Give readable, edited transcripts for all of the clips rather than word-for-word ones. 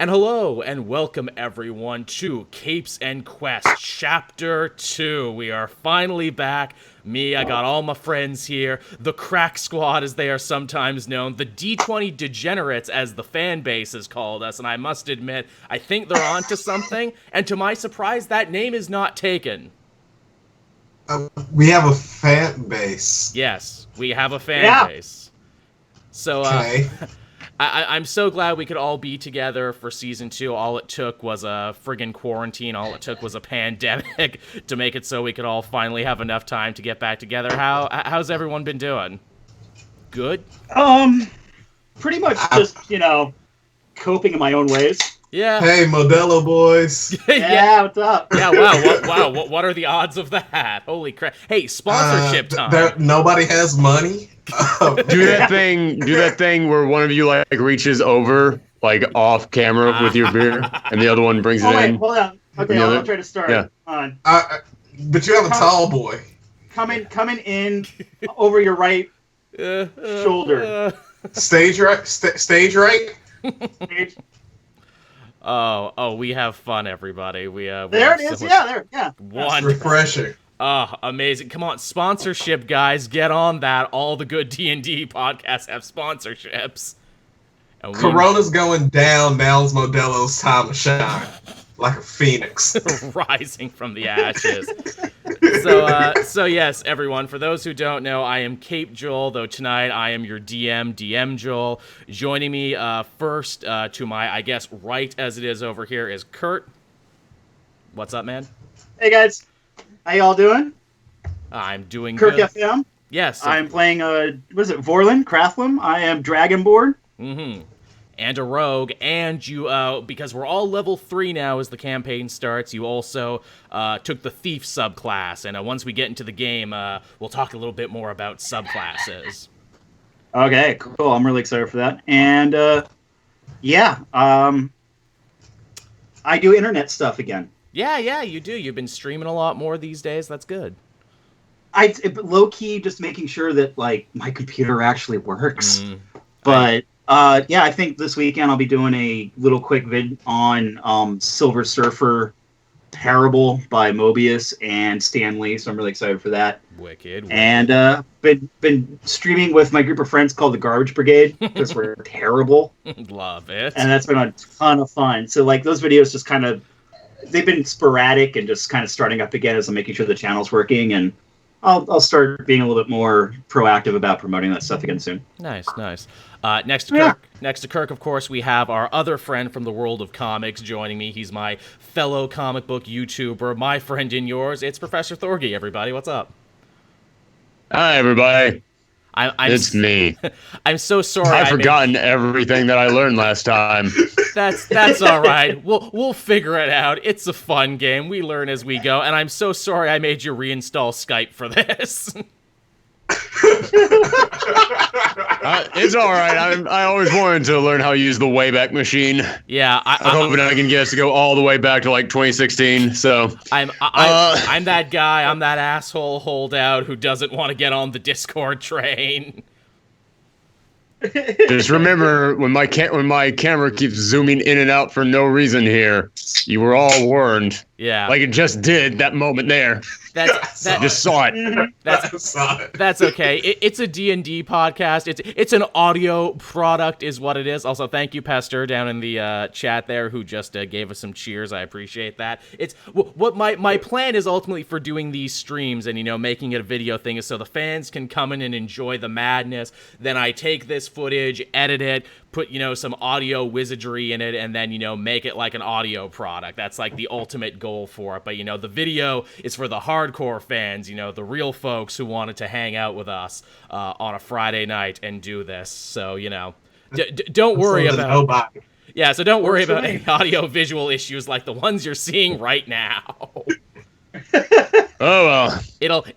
And hello and welcome everyone to Capes and Quest Chapter 2. We are finally back. I got all my friends here. The Crack Squad, as they are sometimes known. The D20 Degenerates, as the fan base has called us. And I must admit, I think they're onto something. And to my surprise, that name is not taken. We have a fan base. Yes, we have a fan base. So, Okay. I'm so glad we could all be together for Season 2. All it took was a friggin' quarantine. All it took was a pandemic to make it so we could all finally have enough time to get back together. How's everyone been doing? Good? Pretty much just, coping in my own ways. Yeah. Hey, Modelo boys. Yeah, what's up? Yeah, wow. What are the odds of that? Holy crap. Hey, sponsorship time. Nobody has money. Do that thing where one of you like reaches over like off camera with your beer and the other one brings it in. Hold on. Okay, I'll try to start. Yeah. On. But you have a tall boy. Coming in over your right shoulder. Stage right. Stage right. Oh, we have fun, everybody. There it is. Yeah. One. Refreshing. Oh, amazing. Come on, sponsorship, guys. Get on that. All the good D&D podcasts have sponsorships. And Corona's going down. Now's Modelo's time to shine. Like a phoenix. Rising from the ashes. So yes, everyone, for those who don't know, I am Cape Joel, though tonight I am your DM Joel. Joining me first to my, I guess, right as it is over here is Kurt. What's up, man? Hey, guys. How y'all doing? I'm doing Kirk good. FM. Yes. I'm playing, Vorlin Antwon. I am Dragonborn. Mm-hmm. And a rogue, and you, because we're all level 3 now as the campaign starts, you also took the thief subclass, and once we get into the game, we'll talk a little bit more about subclasses. Okay, cool. I'm really excited for that. And, I do internet stuff again. Yeah, you do. You've been streaming a lot more these days. That's good. Low-key just making sure that, my computer actually works. But... I think this weekend I'll be doing a little quick vid on Silver Surfer Parable by Mobius and Stan Lee, so I'm really excited for that. Wicked. And been streaming with my group of friends called the Garbage Brigade, because we're terrible. Love it. And that's been a ton of fun. So those videos just kind of, they've been sporadic and just kind of starting up again as I'm making sure the channel's working, and I'll start being a little bit more proactive about promoting that stuff again soon. Nice. Next to Kirk, of course, we have our other friend from the world of comics joining me. He's my fellow comic book YouTuber, my friend and yours. It's Professor Thorgy, everybody. What's up? Hi, everybody. It's me. I'm so sorry. I've forgotten everything that I learned last time. That's all right. We'll figure it out. It's a fun game. We learn as we go. And I'm so sorry I made you reinstall Skype for this. It's all right. I always wanted to learn how to use the Wayback Machine. Yeah, I'm hoping I can get us to go all the way back to 2016. So I'm that guy. I'm that asshole holdout who doesn't want to get on the Discord train. Just remember, when my camera keeps zooming in and out for no reason here, you were all warned. Yeah, like it just did that moment there. Just saw it. That's okay. It's a D&D podcast. It's an audio product, is what it is. Also, thank you, Pastor, down in the chat there, who just gave us some cheers. I appreciate that. It's what my plan is ultimately for doing these streams and making it a video thing is so the fans can come in and enjoy the madness. Then I take this footage, edit it, put some audio wizardry in it, and then make it like an audio product. That's like the ultimate goal for it. But the video is for the hardcore fans, the real folks who wanted to hang out with us on a Friday night and do this. So don't worry about so don't worry about any audio visual issues like the ones you're seeing right now. Oh well,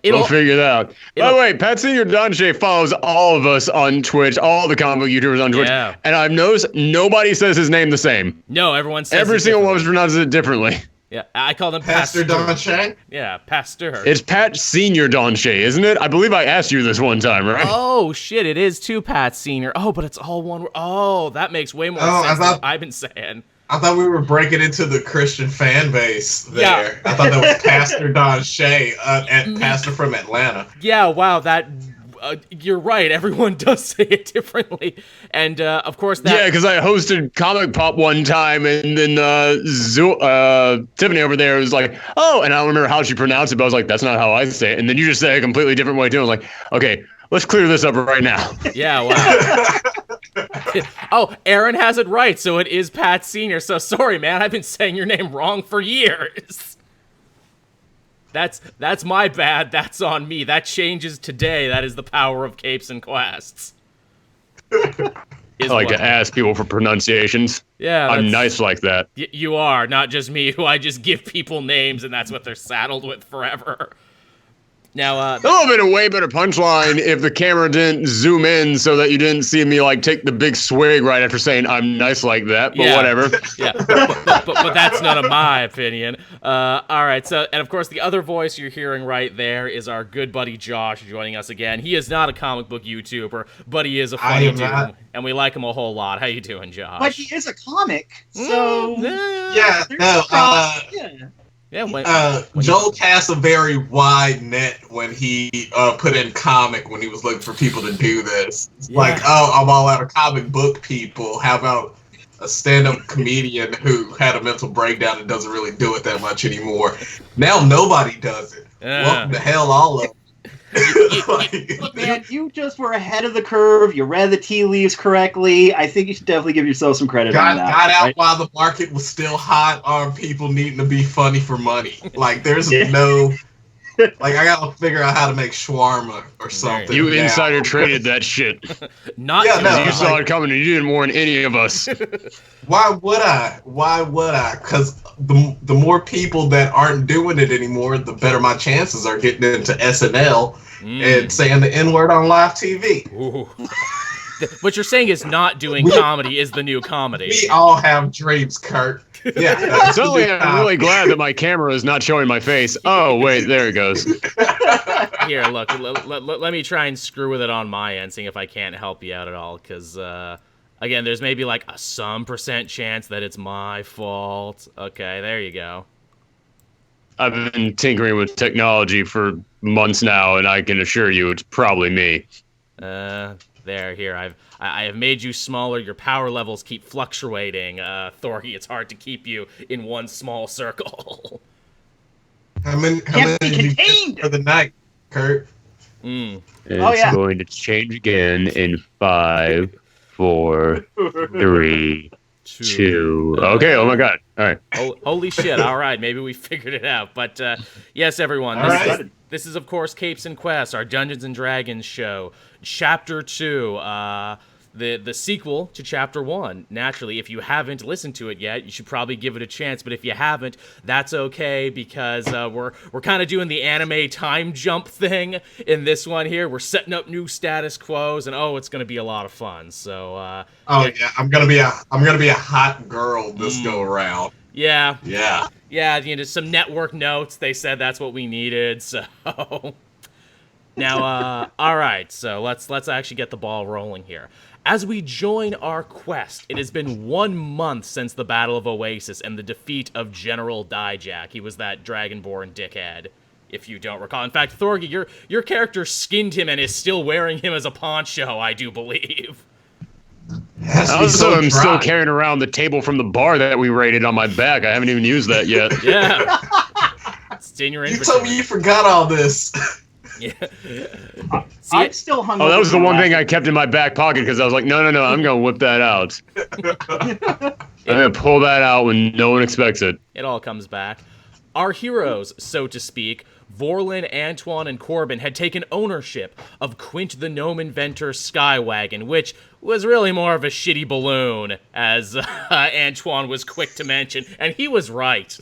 we'll figure that out. By the way, Pat Senior Donche follows all of us on Twitch, all the comic book YouTubers on Twitch, and I've noticed nobody says his name the same. No, everyone says every single one pronounces it differently. Yeah, I call them Pastor Donche. Yeah, Pastor. It's Pat Senior Donche, isn't it? I believe I asked you this one time, right? Oh shit, it is too Pat Senior. Oh, but it's all one word. Oh, that makes way more sense than I've been saying. I thought we were breaking into the Christian fan base there. Yeah. I thought that was Pastor Don Shea, pastor from Atlanta. Yeah, wow, that... you're right. Everyone does say it differently, and of course that. Yeah, because I hosted Comic Pop one time, and then Tiffany over there was like, "Oh," and I don't remember how she pronounced it, but I was like, "That's not how I say it." And then you just say it a completely different way too. I was like, "Okay, let's clear this up right now." Yeah. Wow. Oh, Aaron has it right. So it is Pat Senior. So sorry, man. I've been saying your name wrong for years. That's my bad. That's on me. That changes today. That is the power of Capes and Quests. I like to ask people for pronunciations. Yeah, I'm nice like that. You are, not just me, who I just give people names and that's what they're saddled with forever. Now, that would have been a way better punchline if the camera didn't zoom in so that you didn't see me like take the big swig right after saying I'm nice like that, but whatever. Yeah, but that's none of my opinion. All right, so, and of course the other voice you're hearing right there is our good buddy Josh joining us again. He is not a comic book YouTuber, but he is a funny dude, and we like him a whole lot. How you doing, Josh? But he is a comic, so... Yeah, Joel cast a very wide net when he put in comic when he was looking for people to do this. Like, I'm all out of comic book people. How about a stand-up comedian who had a mental breakdown and doesn't really do it that much anymore? Now nobody does it. Welcome to hell, all of them. Look, man, you just were ahead of the curve. You read the tea leaves correctly. I think you should definitely give yourself some credit on that. Got out while the market was still hot on people needing to be funny for money. Like, there's no... Like, I gotta figure out how to make shawarma or something. You insider traded that shit. You saw it coming and you didn't warn any of us. Why would I? Because the more people that aren't doing it anymore, the better my chances are getting into SNL and saying the N-word on live TV. Ooh. What you're saying is not doing comedy is the new comedy. We all have dreams, Kurt. Yeah. Suddenly, I'm really glad that my camera is not showing my face. Oh, wait, there it goes. Here, look, let me try and screw with it on my end, seeing if I can't help you out at all, because, again, there's maybe like a some % chance that it's my fault. Okay, there you go. I've been tinkering with technology for months now, and I can assure you it's probably me. Here, I have made you smaller. Your power levels keep fluctuating, Thorgy. It's hard to keep you in one small circle. How many did you get for the night, Kurt? It's going to change again in 5, 4, 3, 2. Okay, oh my god. All right. Holy shit. All right, maybe we figured it out. But yes, everyone. This is, of course, Capes and Quests, our Dungeons & Dragons show. Chapter 2, the sequel to Chapter 1. Naturally, if you haven't listened to it yet, you should probably give it a chance. But if you haven't, that's okay, because we're kind of doing the anime time jump thing in this one here. We're setting up new status quos, and it's going to be a lot of fun. So I'm gonna be a hot girl this go around. Yeah. Yeah. Some network notes. They said that's what we needed. So now, all right. So let's actually get the ball rolling here. As we join our quest, it has been 1 month since the Battle of Oasis and the defeat of General Dijack. He was that Dragonborn dickhead, if you don't recall. In fact, Thorgy, your character skinned him and is still wearing him as a poncho, I do believe. Also, I'm still carrying around the table from the bar that we raided on my back. I haven't even used that yet. Yeah. It's in your inventory. You told me you forgot all this. Yeah. I'm still hungry. Oh, that was the one thing I kept in my back pocket because I was like, no, I'm going to whip that out. I'm going to pull that out when no one expects it. It all comes back. Our heroes, so to speak, Vorlin, Antwon, and Corbin had taken ownership of Quint the Gnome Inventor's Skywagon, which was really more of a shitty balloon, as Antwon was quick to mention, and he was right.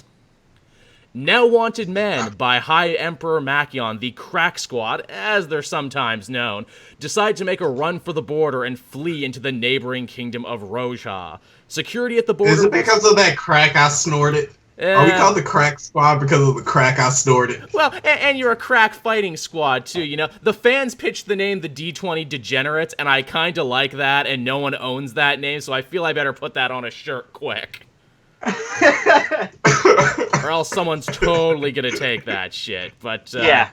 Now wanted men by High Emperor Machion, the Crack Squad, as they're sometimes known, decide to make a run for the border and flee into the neighboring kingdom of Rojha. Security at the border... Is it because of that crack I snorted? Are we called the Crack Squad because of the crack I snorted? Well, and you're a crack fighting squad, too, you know? The fans pitched the name the D20 Degenerates, and I kind of like that, and no one owns that name, so I feel I better put that on a shirt quick. Or else someone's totally gonna take that shit. But Yeah.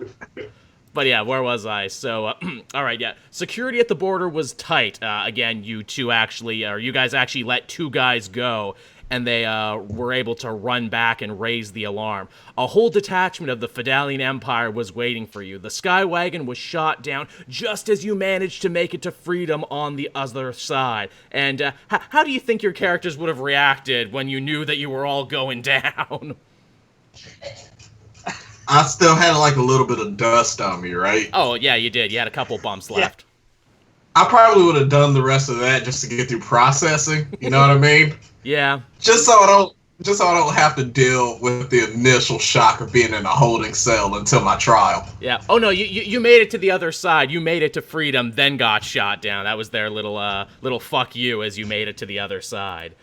But yeah, where was I? So, all right, yeah. Security at the border was tight. Again, you guys actually let 2 guys go, and they were able to run back and raise the alarm. A whole detachment of the Fidalian Empire was waiting for you. The Skywagon was shot down just as you managed to make it to freedom on the other side. And how do you think your characters would have reacted when you knew that you were all going down? I still had like a little bit of dust on me, right? Oh, yeah, you did. You had a couple bumps left. I probably would have done the rest of that just to get through processing. You know what I mean? Yeah. Just so I don't have to deal with the initial shock of being in a holding cell until my trial. Yeah. Oh no, you made it to the other side. You made it to freedom, then got shot down. That was their little fuck you as you made it to the other side.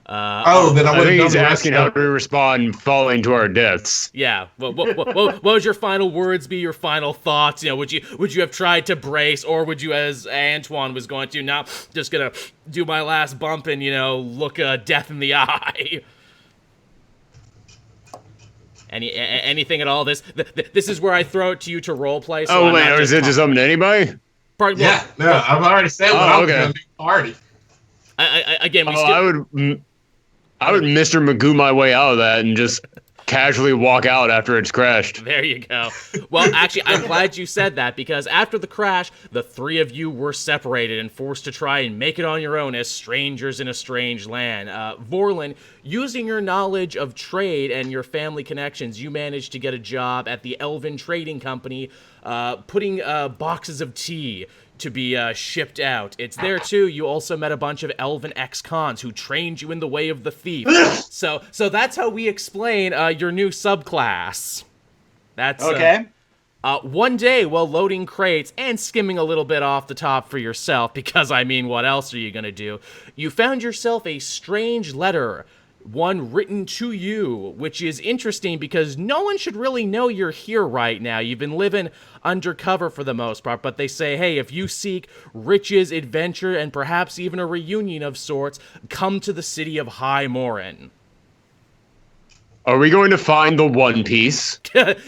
Then I think he's asking how we respond falling to our deaths. Yeah. What would your final words be? Your final thoughts? You know, would you have tried to brace, or would you, as Antwon was going to, now just gonna do my last bump and look death in the eye? Anything at all? This is where I throw it to you to role play. So wait, or is it just something to anybody? I've already said what I'm gonna do. Party. I would Mr. Magoo my way out of that and just casually walk out after it's crashed. There you go. Well, actually, I'm glad you said that, because after the crash, the 3 of you were separated and forced to try and make it on your own as strangers in a strange land. Vorlin, using your knowledge of trade and your family connections, you managed to get a job at the Elven Trading Company, putting boxes of tea to be shipped out. It's there too. You also met a bunch of elven ex-cons who trained you in the way of the thief. so that's how we explain your new subclass. That's okay. One day, while loading crates and skimming a little bit off the top for yourself, because I mean, what else are you gonna do? You found yourself a strange letter. One written to you, which is interesting because no one should really know you're here right now. You've been living undercover for the most part, but they say, hey, if you seek riches, adventure, and perhaps even a reunion of sorts, come to the city of High Morin. Are we going to find the One Piece?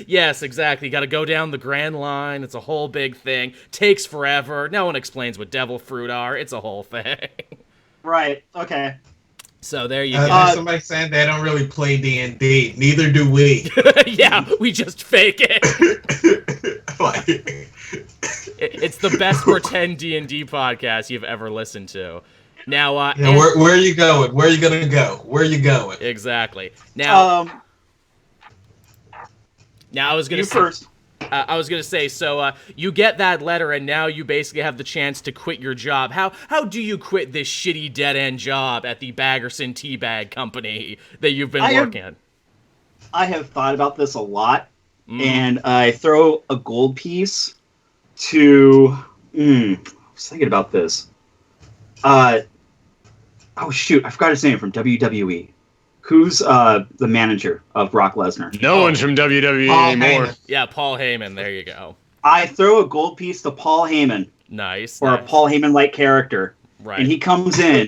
Yes, exactly. You gotta go down the Grand Line. It's a whole big thing. Takes forever. No one explains what devil fruit are. It's a whole thing. Right, okay. So there you go. Somebody saying they don't really play D&D. Neither do we. Yeah, we just fake it. It's the best pretend D&D podcast you've ever listened to. Now, where are you going? Where are you gonna go? Where are you going? Exactly. Now, I was gonna say, first. I was gonna say, so you get that letter, and now you basically have the chance to quit your job. How do you quit this shitty dead end job at the Baggerson Teabag Company that you've been working at? I have thought about this a lot, and I throw a gold piece to. I was thinking about this. Oh shoot! I forgot his name from WWE. Who's the manager of Brock Lesnar? No one's from WWE anymore. Heyman. Yeah, Paul Heyman. There you go. I throw a gold piece to Paul Heyman. Nice. Or a Paul Heyman-like character. Right. And he comes in,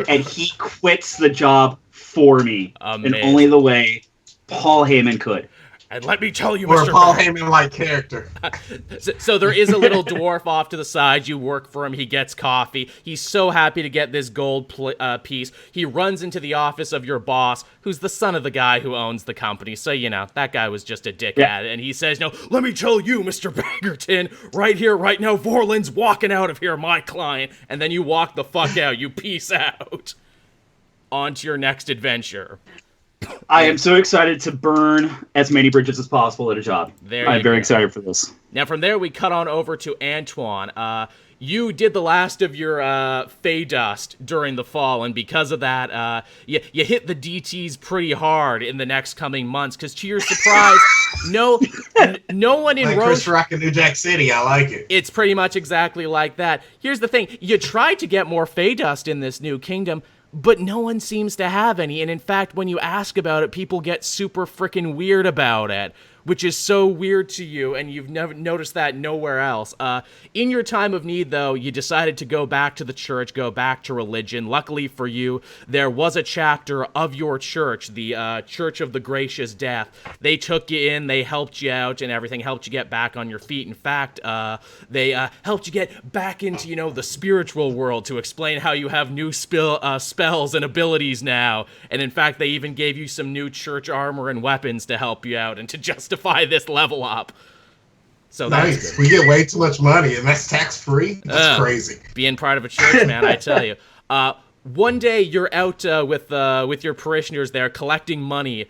and he quits the job for me. Amazing. In only the way Paul Heyman could. And let me tell you, or Mr. a Paul Heyman-like character. So there is a little dwarf off to the side. You work for him. He gets coffee. He's so happy to get this gold piece. He runs into the office of your boss, who's the son of the guy who owns the company. So, that guy was just a dickhead. Yeah. And he says, no, let me tell you, Mr. Baggerton, right here, right now, Vorlin's walking out of here, my client. And then you walk the fuck out. You peace out. On to your next adventure. I am so excited to burn as many bridges as possible at a job. I'm very excited for this. Now, from there, we cut on over to Antwon. You did the last of your Fey Dust during the fall, and because of that, you hit the DTs pretty hard in the next coming months, because to your surprise, no one in Roche... Chris Rock in New Jack City, I like it. It's pretty much exactly like that. Here's the thing. You tried to get more Fey Dust in this new kingdom, but no one seems to have any, and in fact, when you ask about it, people get super freaking weird about it. which is so weird to you, and you've never noticed that nowhere else. In your time of need, though, you decided to go back to the church, go back to religion. Luckily for you, there was a chapter of your church, the Church of the Gracious Death. They took you in, they helped you out and everything, helped you get back on your feet. In fact, they helped you get back into, you know, the spiritual world to explain how you have new spells and abilities now. And in fact, they even gave you some new church armor and weapons to help you out and to justify this level up. So nice. That's we get way too much money, and that's tax-free? That's crazy. Being part of a church, man, I tell you. One day you're out with your parishioners there collecting money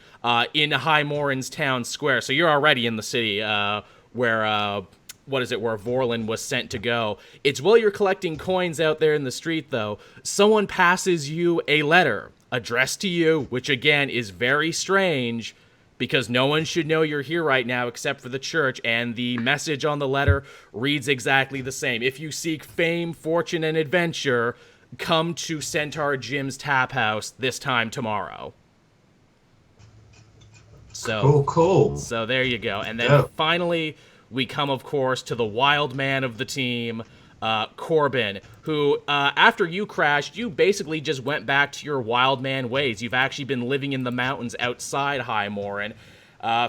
in High Morin's town square. So you're already in the city where Vorlin was sent to go. It's while you're collecting coins out there in the street, though, someone passes you a letter addressed to you, which again is very strange because no one should know you're here right now except for the church, and the message on the letter reads exactly the same. If you seek fame, fortune, and adventure, come to Centaur Jim's Tap House this time tomorrow. So cool. So there you go. And then finally, we come, of course, to the wild man of the team, Corbin, who, after you crashed, you basically just went back to your wild man ways. You've actually been living in the mountains outside High Morin,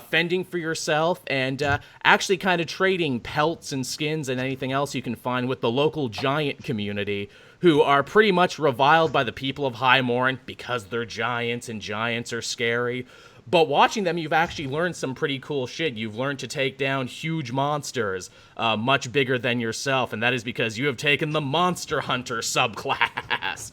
fending for yourself and actually kind of trading pelts and skins and anything else you can find with the local giant community, who are pretty much reviled by the people of High Morin because they're giants and giants are scary. But watching them, you've actually learned some pretty cool shit. You've learned to take down huge monsters, much bigger than yourself, and that is because you have taken the Monster Hunter subclass.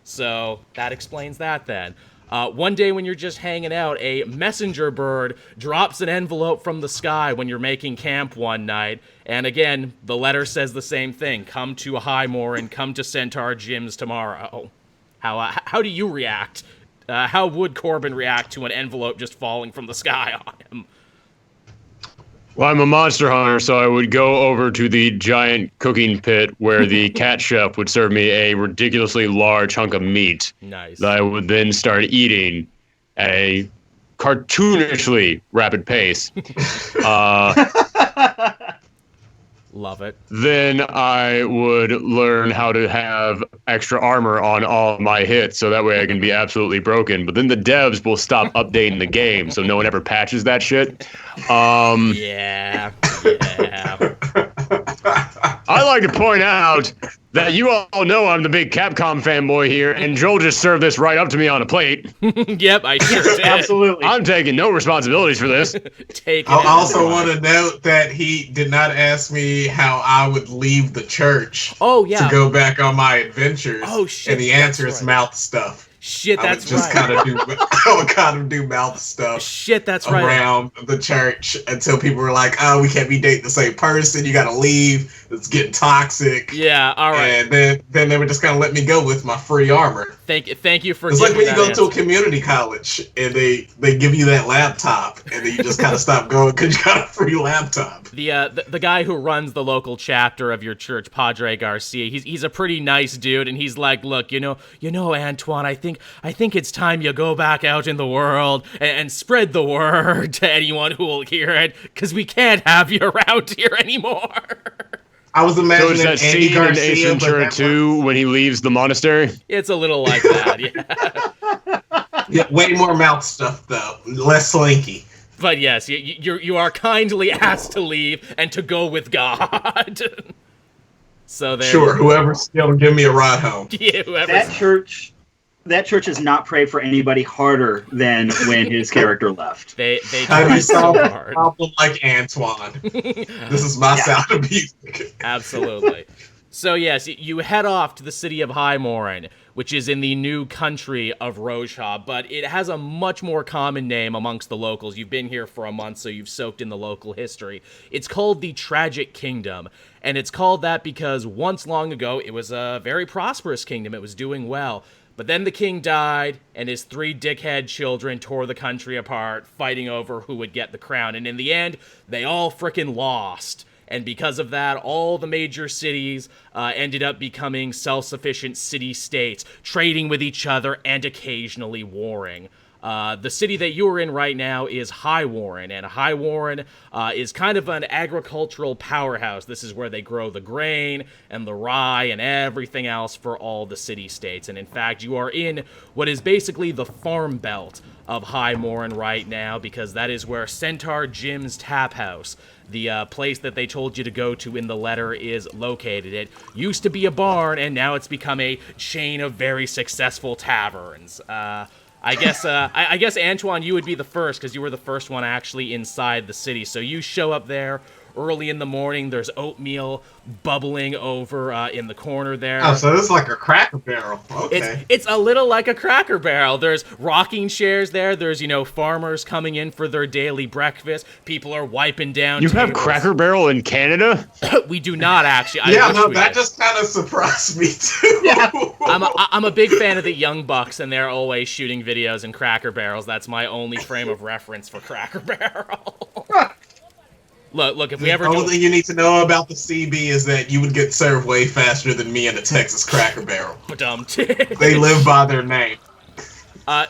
So that explains that then. One day when you're just hanging out, a messenger bird drops an envelope from the sky when you're making camp one night. And again, the letter says the same thing. Come to High Morin, come to Centaur Jim's tomorrow. How do you react? How would Corbin react to an envelope just falling from the sky on him? Well, I'm a monster hunter, so I would go over to the giant cooking pit where the cat chef would serve me a ridiculously large hunk of meat. Nice. That I would then start eating at a cartoonishly rapid pace. Love it. Then I would learn how to have extra armor on all my hits, so that way I can be absolutely broken. But then the devs will stop updating the game, so no one ever patches that shit. Yeah. I'd like to point out that you all know I'm the big Capcom fanboy here, and Joel just served this right up to me on a plate. Yep, I sure did. Absolutely. I'm taking no responsibilities for this. I also want to note that he did not ask me how I would leave the church to go back on my adventures. Oh, shit. And the answer is mouth stuff. Shit, that's right. I would kind of do mouth stuff. Shit, that's right. Around the church until people were like, "Oh, we can't be dating the same person. You got to leave. It's getting toxic." Yeah, all right. And then they would just kind of let me go with my free armor. Thank you for. It's like when you go to a community college and they give you that laptop and then you just kind of stop going because you got a free laptop. The guy who runs the local chapter of your church, Padre Garcia, he's a pretty nice dude, and he's like, look, you know, Antwon, I think it's time you go back out in the world and spread the word to anyone who will hear it, because we can't have you around here anymore. I was imagining that Andy scene Garcia, in Ace Ventura 2 when he leaves the monastery. It's a little like that, yeah. Yeah, way more mouth stuff though, less slinky. But yes, you are kindly asked to leave and to go with God. So there. Sure, whoever's still give me a ride home. Yeah, That church has not prayed for anybody harder than when his character left. They How do you solve so a hard. problem like Antwon? This is my sound of music. Absolutely. So yes, you head off to the city of High Morin, which is in the new country of Rojha, but it has a much more common name amongst the locals. You've been here for a month, so you've soaked in the local history. It's called the Tragic Kingdom, and it's called that because once long ago, it was a very prosperous kingdom. It was doing well. But then the king died, and his 3 dickhead children tore the country apart, fighting over who would get the crown. And in the end, they all frickin' lost. And because of that, all the major cities ended up becoming self-sufficient city-states, trading with each other and occasionally warring. The city that you're in right now is High Warren, and High Warren is kind of an agricultural powerhouse. This is where they grow the grain and the rye and everything else for all the city-states. And in fact, you are in what is basically the farm belt of High Warren right now, because that is where Centaur Jim's Tap House, the place that they told you to go to in the letter, is located. It used to be a barn, and now it's become a chain of very successful taverns. I guess Antwon, you would be the first, because you were the first one actually inside the city. So you show up there early in the morning. There's oatmeal bubbling over in the corner there. Oh, so this is like a Cracker Barrel. Okay. It's a little like a Cracker Barrel. There's rocking chairs there. There's, farmers coming in for their daily breakfast. People are wiping down You tables. have Cracker Barrel in Canada? We do not, actually. That just kind of surprised me, too. Yeah. I'm a big fan of the Young Bucks, and they're always shooting videos in Cracker Barrels. That's my only frame of reference for Cracker Barrel. Look, if we ever The only thing you need to know about the CB is that you would get served way faster than me in a Texas Cracker Barrel. They live by their name.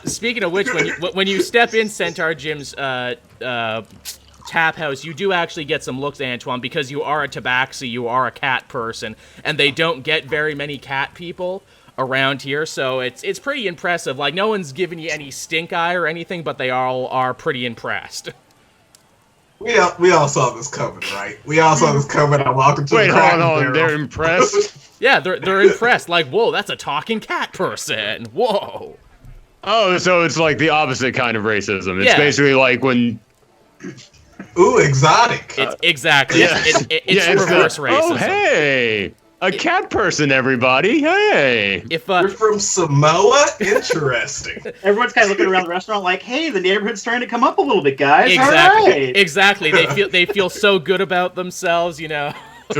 Speaking of which, when you step in Centaur Jim's tap house, you do actually get some looks, Antwon, because you are a tabaxi, you are a cat person, and they don't get very many cat people around here, so it's pretty impressive. Like, no one's giving you any stink eye or anything, but they all are pretty impressed. We all saw this coming, right? We all saw this coming. I walked into the Cracker Barrel. They're impressed? Yeah, they're impressed. Like, whoa, that's a talking cat person. Whoa. Oh, so it's like the opposite kind of racism. It's basically like when... Ooh, exotic. It's exactly. Yeah. It's reverse racism. Oh, hey! A cat person, everybody. Hey! You're from Samoa? Interesting. Everyone's kind of looking around the restaurant like, hey, the neighborhood's starting to come up a little bit, guys. Exactly. All right. Exactly. They feel so good about themselves, The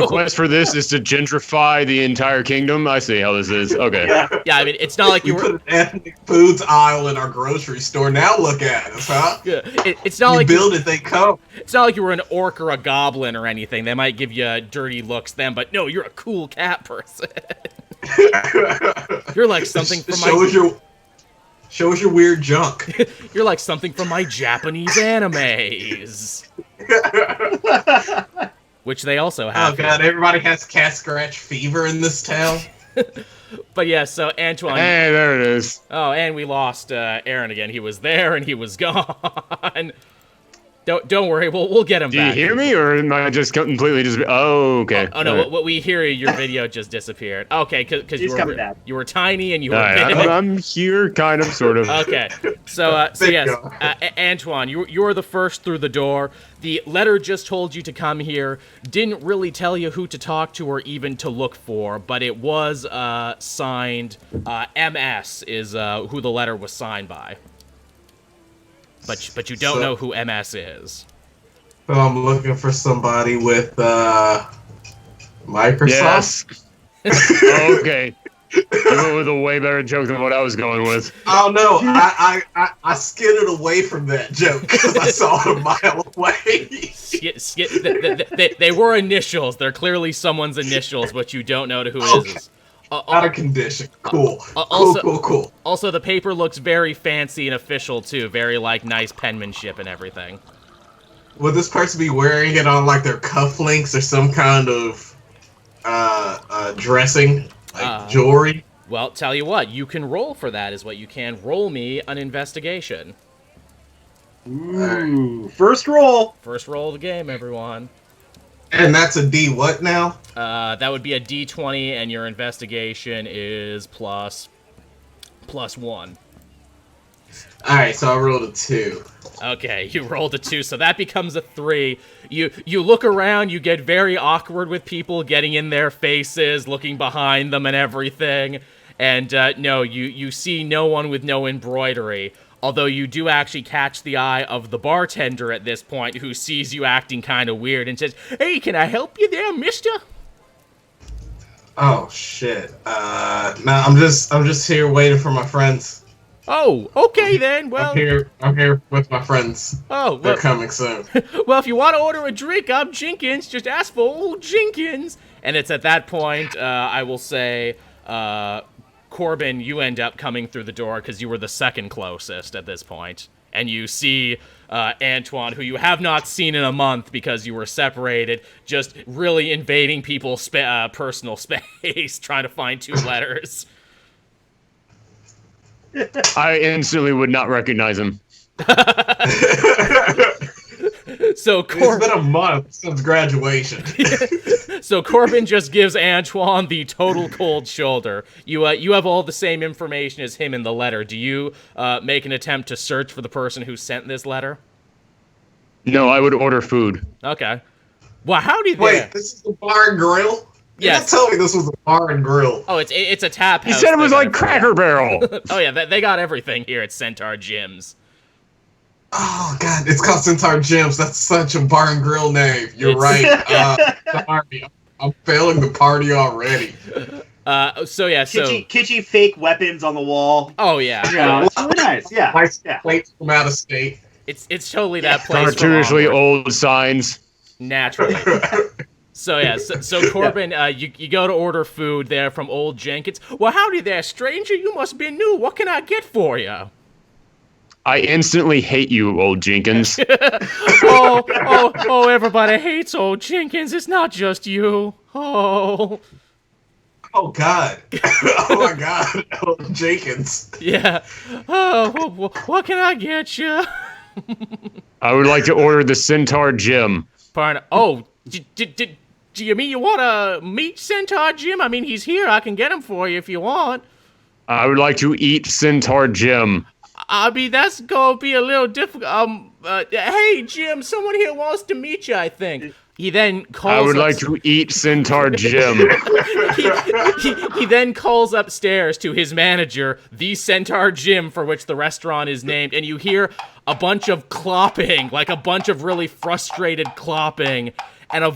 quest for this is to gentrify the entire kingdom? I see how this is. Okay. Yeah, I mean, it's not like we put an ethnic foods aisle in our grocery store. Now look at us, huh? It's not like build it, they come. It's not like you were an orc or a goblin or anything. They might give you dirty looks then, but no, you're a cool cat person. You're like something from Show us your weird junk. You're like something from my Japanese animes. Which they also have. Oh god, everybody has cat scratch fever in this town. But yeah, so Antwon. Hey, there it is. Oh, and we lost Aaron again. He was there and he was gone. Don't worry, we'll get him back. Do you hear me, or am I just completely just... Oh, okay. Oh no, what we hear, your video just disappeared. Okay, because you were tiny and you were big. I'm here, kind of, sort of. Okay, so yes, Antwon, you were the first through the door. The letter just told you to come here. Didn't really tell you who to talk to or even to look for, but it was signed. MS is who the letter was signed by. But you don't know who MS is. So I'm looking for somebody with Microsoft. Yes. Okay. You went with a way better joke than what I was going with. Oh no, I skidded away from that joke because I saw it a mile away. They were initials. They're clearly someone's initials, but you don't know who it is. Out of condition. Cool. Cool. Also, the paper looks very fancy and official, too. Very, nice penmanship and everything. Would this person be wearing it on, their cufflinks or some kind of dressing? Jewelry? Well, tell you what. You can roll for that, is what you can. Roll me an investigation. Ooh. First roll. First roll of the game, everyone. And that's a D what now? That would be a D20, and your investigation is plus 1. Alright, so I rolled a 2. Okay, you rolled a 2, so that becomes a 3. You look around, you get very awkward with people getting in their faces, looking behind them and everything. And no, you see no one with no embroidery. Although you do actually catch the eye of the bartender at this point, who sees you acting kind of weird and says, "Hey, can I help you there, mister?" Oh shit. No, I'm just here waiting for my friends. Oh, okay then. Well, I'm here with my friends. Oh, well, they're coming soon. Well, if you want to order a drink, I'm Jenkins. Just ask for old Jenkins. And it's at that point I will say, Corbin, you end up coming through the door because you were the second closest at this point. And you see Antwon, who you have not seen in a month because you were separated, just really invading people's personal space, trying to find 2 letters. I instantly would not recognize him. So it's been a month since graduation. So Corbin just gives Antwon the total cold shoulder. You have all the same information as him in the letter. Do you make an attempt to search for the person who sent this letter? No, I would order food. Okay. Well, howdy there. Wait, this is the bar and grill? Yes. You didn't tell me this was a bar and grill. Oh, it's a tap house. He said it was like Cracker Barrel. Oh yeah, they got everything here at Centaur Gyms. Oh god, it's called Centaur Gyms. That's such a bar and grill name. You're right. Sorry, I'm failing the party already. Kitschy fake weapons on the wall. Oh yeah. Yeah, it's really nice. Yeah. Nice plates from out of state. It's totally that place. Cartoonishly old signs. Naturally. So Corbin, you go to order food there from old Jenkins. Well, howdy there, stranger. You must be new. What can I get for you? I instantly hate you, old Jenkins. oh, everybody hates old Jenkins. It's not just you. Oh God. Oh my God. Old Jenkins. Yeah. Oh, what can I get you? I would like to order the Centaur Gym. Pardon. Oh, do you mean you want to meet Centaur Jim? I mean, he's here. I can get him for you if you want. I would like to eat Centaur Jim. I mean, that's gonna be a little difficult. Hey, Jim, someone here wants to meet you, I think. He then calls. I would like to eat Centaur Jim. he then calls upstairs to his manager, the Centaur Jim, for which the restaurant is named, and you hear a bunch of clopping, like a bunch of really frustrated clopping, and a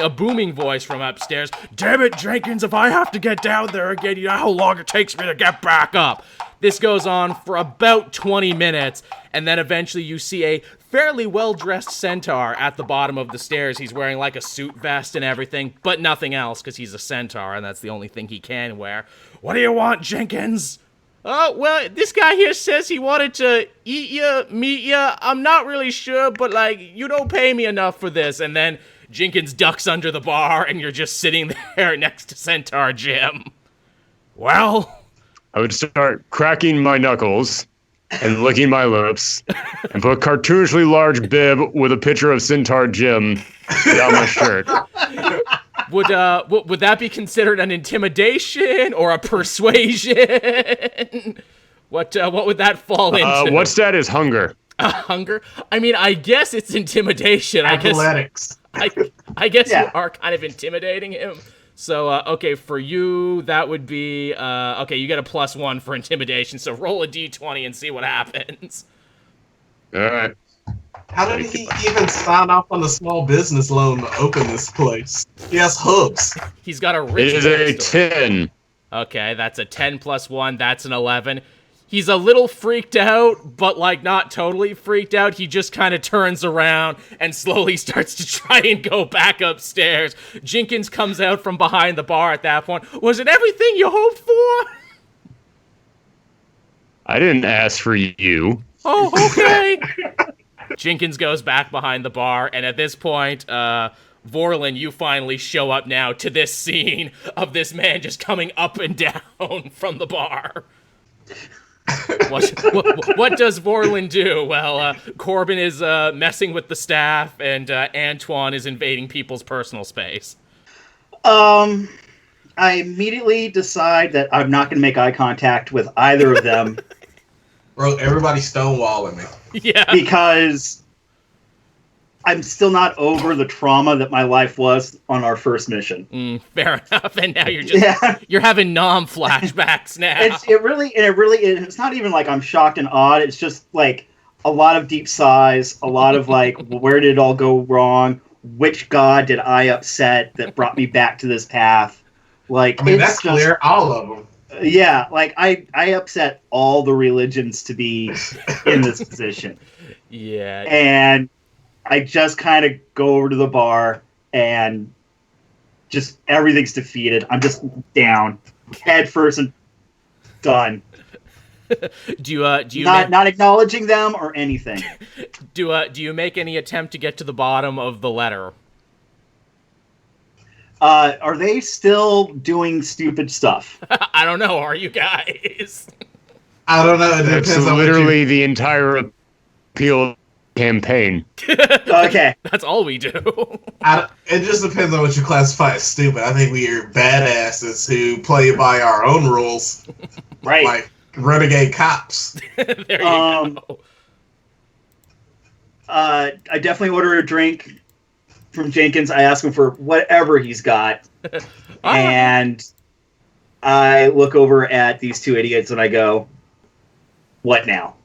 booming voice from upstairs. Damn it, Jenkins, if I have to get down there again, you know how long it takes me to get back up. This goes on for about 20 minutes, and then eventually you see a fairly well-dressed centaur at the bottom of the stairs. He's wearing like a suit vest and everything, but nothing else, because he's a centaur, and that's the only thing he can wear. What do you want, Jenkins? Oh, well, this guy here says he wanted to eat you, meet you. I'm not really sure, but, like, you don't pay me enough for this. And then Jenkins ducks under the bar, and you're just sitting there next to Centaur Jim. Well, I would start cracking my knuckles and licking my lips and put a cartoonishly large bib with a picture of Centaur Jim down my shirt. Would that be considered an intimidation or a persuasion? What would that fall into? What stat is hunger? Hunger? I mean, I guess it's intimidation. Athletics. I guess you are kind of intimidating him. So, okay, for you, that would be, okay, you get a +1 for intimidation, so roll a d20 and see what happens. All right. How did he even sign off on the small business loan to open this place? He has hooks. He's got a rich It is a 10. Okay, that's a 10 + 1, that's an 11. He's a little freaked out, but, like, not totally freaked out. He just kind of turns around and slowly starts to try and go back upstairs. Jenkins comes out from behind the bar at that point. Was it everything you hoped for? I didn't ask for you. Oh, okay. Jenkins goes back behind the bar, and at this point, Vorlin, you finally show up now to this scene of this man just coming up and down from the bar. What does Vorlin do? Well, Corbin is messing with the staff, and Antwon is invading people's personal space. I immediately decide that I'm not going to make eye contact with either of them. Bro, everybody's stonewalling me. Yeah. Because I'm still not over the trauma that my life was on our first mission. Fair enough. And now you're having flashbacks now. It's not even like I'm shocked and awed. It's just like a lot of deep sighs, a lot of like, where did it all go wrong? Which god did I upset that brought me back to this path? Like, I mean, that's clear. All of them. Yeah, like I upset all the religions to be in this position. Yeah. And I just kind of go over to the bar and just everything's defeated. I'm just down, head first, and Done. Do you not acknowledging them or anything? Do you make any attempt to get to the bottom of the letter? Are they still doing stupid stuff? I don't know. Are you guys? I don't know. That's literally the entire appeal campaign. Okay. That's all we do. It just depends on what you classify as stupid. I think we are badasses who play by our own rules. Right. Like renegade cops. There you go. I definitely order a drink from Jenkins. I ask him for whatever he's got. And I look over at these two idiots and I go, what now?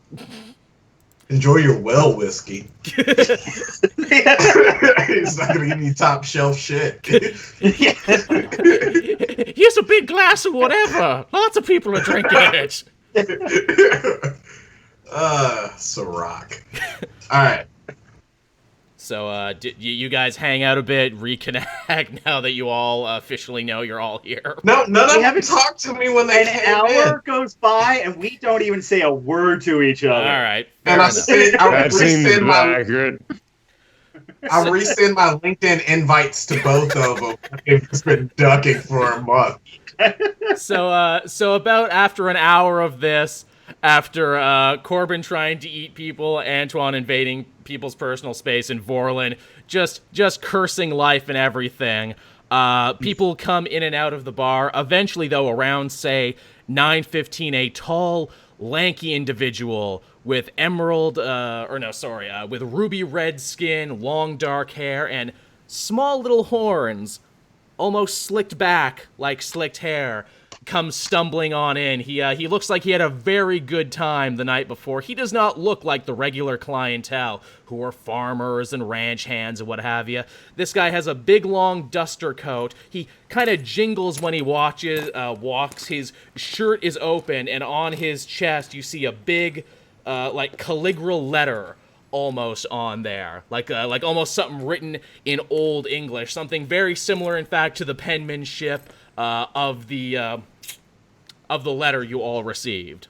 Enjoy your well whiskey. He's not going to give you top shelf shit. Here's a big glass of whatever. Lots of people are drinking it. Ciroc. All right. So, you guys hang out a bit, reconnect now that you all officially know you're all here? No, none of them talked to me when they came in. An hour goes by and we don't even say a word to each other. All right. And I resend my LinkedIn invites to both of them. I've just been ducking for a month. So about after an hour of this, after Corbin trying to eat people, Antwon invading people's personal space, and Vorlin just cursing life and everything, people come in and out of the bar. Eventually, though, around, say, 9:15, a tall, lanky individual with with ruby red skin, long dark hair, and small little horns, almost slicked back like slicked hair, comes stumbling on in. He looks like he had a very good time the night before. He does not look like the regular clientele who are farmers and ranch hands and what have you. This guy has a big long duster coat. He kind of jingles when he walks. His shirt is open, and on his chest you see a big like calligraphical letter almost on there, like almost something written in Old English, something very similar in fact to the penmanship of the letter you all received.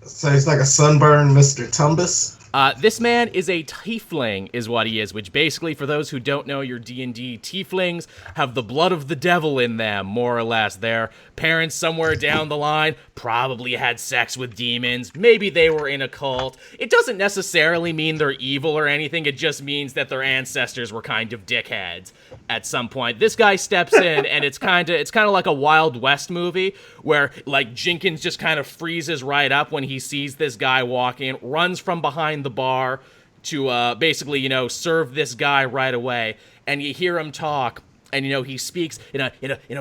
So he's like a sunburned Mr. Tumbus? This man is a tiefling, is what he is, which basically, for those who don't know your D&D, tieflings have the blood of the devil in them, more or less. Their parents somewhere down the line probably had sex with demons. Maybe they were in a cult. It doesn't necessarily mean they're evil or anything. It just means that their ancestors were kind of dickheads at some point. This guy steps in, and it's kind of like a Wild West movie where, like, Jenkins just kind of freezes right up when he sees this guy walk in, runs from behind the bar to basically, serve this guy right away. And you hear him talk, and he speaks in a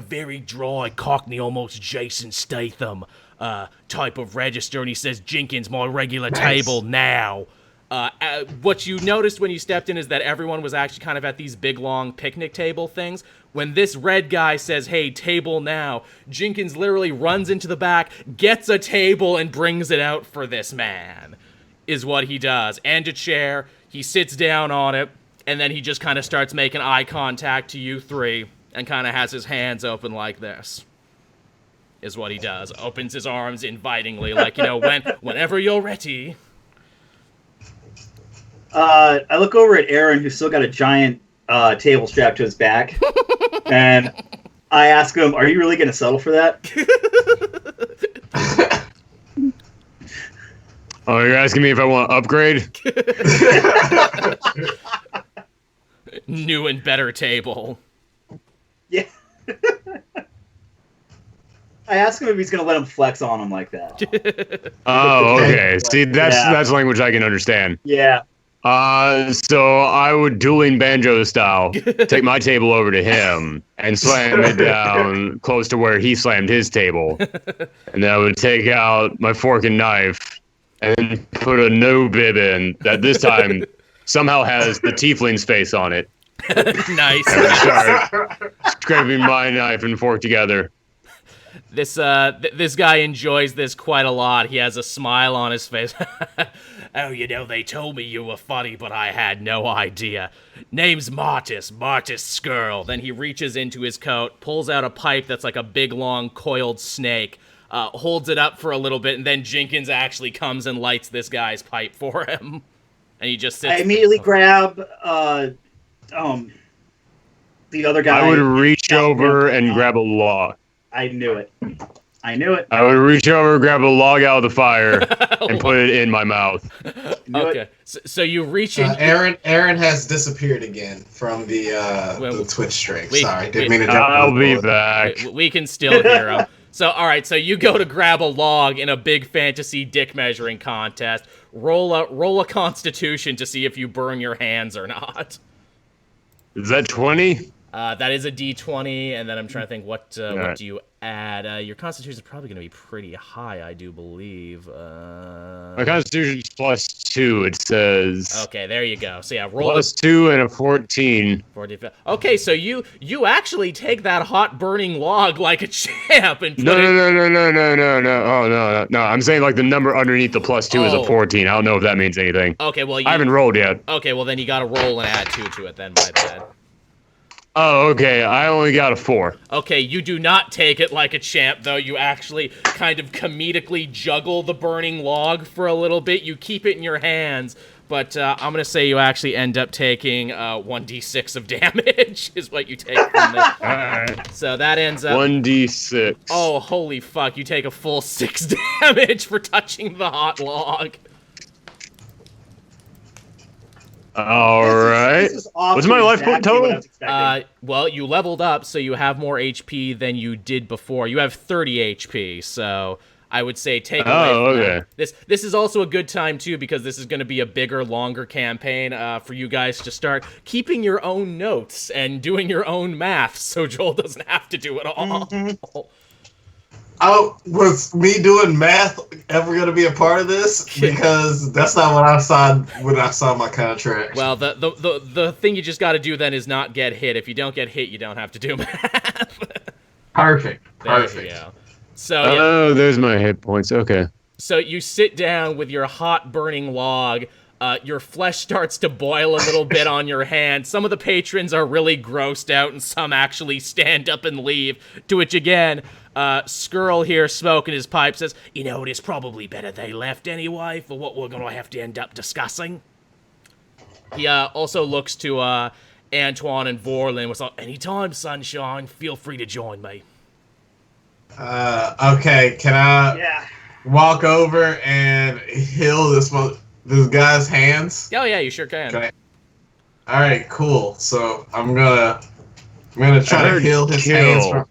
very dry Cockney, almost Jason Statham type of register, and he says, "Jenkins, my regular table now." What you noticed when you stepped in is that everyone was actually kind of at these big, long picnic table things. When this red guy says, "Hey, table now," Jenkins literally runs into the back, gets a table, and brings it out for this man, is what he does. And a chair. He sits down on it, and then he just kind of starts making eye contact to you three, and kind of has his hands open like this, is what he does. Opens his arms invitingly, like, whenever you're ready. I look over at Aaron, who's still got a giant table strapped to his back, and I ask him, "Are you really going to settle for that?" Oh, you're asking me if I want to upgrade? New and better table. Yeah. I asked him if he's going to let him flex on him like that. Oh, okay. See, that's language I can understand. Yeah. So I would dueling banjo style take my table over to him and slam it down close to where he slammed his table. And then I would take out my fork and knife and then put a no bib in that this time somehow has the tiefling's face on it. Nice. And start scraping my knife and fork together. This guy enjoys this quite a lot. He has a smile on his face. "Oh, they told me you were funny, but I had no idea. Name's Martis Skirl." Then he reaches into his coat, pulls out a pipe that's like a big, long, coiled snake, holds it up for a little bit, and then Jenkins actually comes and lights this guy's pipe for him. And he just sits. I immediately grab the other guy. I would reach over and grab a log. I knew it. I would reach over, grab a log out of the fire, and put it in my mouth. Okay, so you reach in. Aaron has disappeared again from the Twitch stream. Sorry, didn't mean to jump. I'll be back. We can still hear him. So, all right, so you go to grab a log in a big fantasy dick measuring contest. Roll a Constitution to see if you burn your hands or not. Is that 20? That is a D20, and then I'm trying to think what do you add? Your Constitution is probably going to be pretty high, I do believe. My Constitution is +2, it says. Okay, there you go. So yeah, roll +2 and a 14. 14. Okay, so you actually take that hot burning log like a champ and put No. Oh, no. I'm saying like the number underneath the +2 is a 14. I don't know if that means anything. Okay, well I haven't rolled yet. Okay, well then you got to roll and add 2 to it then, my bad. Oh, okay. I only got a 4. Okay, you do not take it like a champ, though. You actually kind of comedically juggle the burning log for a little bit. You keep it in your hands, but I'm going to say you actually end up taking 1d6 of damage is what you take from this. Alright. So that ends up... 1d6. Oh, holy fuck. You take a full 6 damage for touching the hot log. All right. What's my life point total? Well, you leveled up, so you have more HP than you did before. You have 30 HP, so I would say take away from that. This is also a good time, too, because this is going to be a bigger, longer campaign for you guys to start keeping your own notes and doing your own math, so Joel doesn't have to do it all. Mm-hmm. Oh, was me doing math ever going to be a part of this? Because that's not what I saw when I saw my contract. Well, the thing you just got to do then is not get hit. If you don't get hit, you don't have to do math. Perfect. There you go. So, there's my hit points. Okay. So you sit down with your hot burning log. Your flesh starts to boil a little bit on your hand. Some of the patrons are really grossed out, and some actually stand up and leave. To which, again, Skrull here, smoking his pipe, says, "You know, it is probably better they left anyway, for what we're going to have to end up discussing." He also looks to Antwon and Vorlin with, "Anytime, Sunshine, feel free to join me." Okay, can I walk over and heal this guy's hands? Oh yeah, you sure can. Okay. All right, cool. So I'm gonna try to heal his hands from.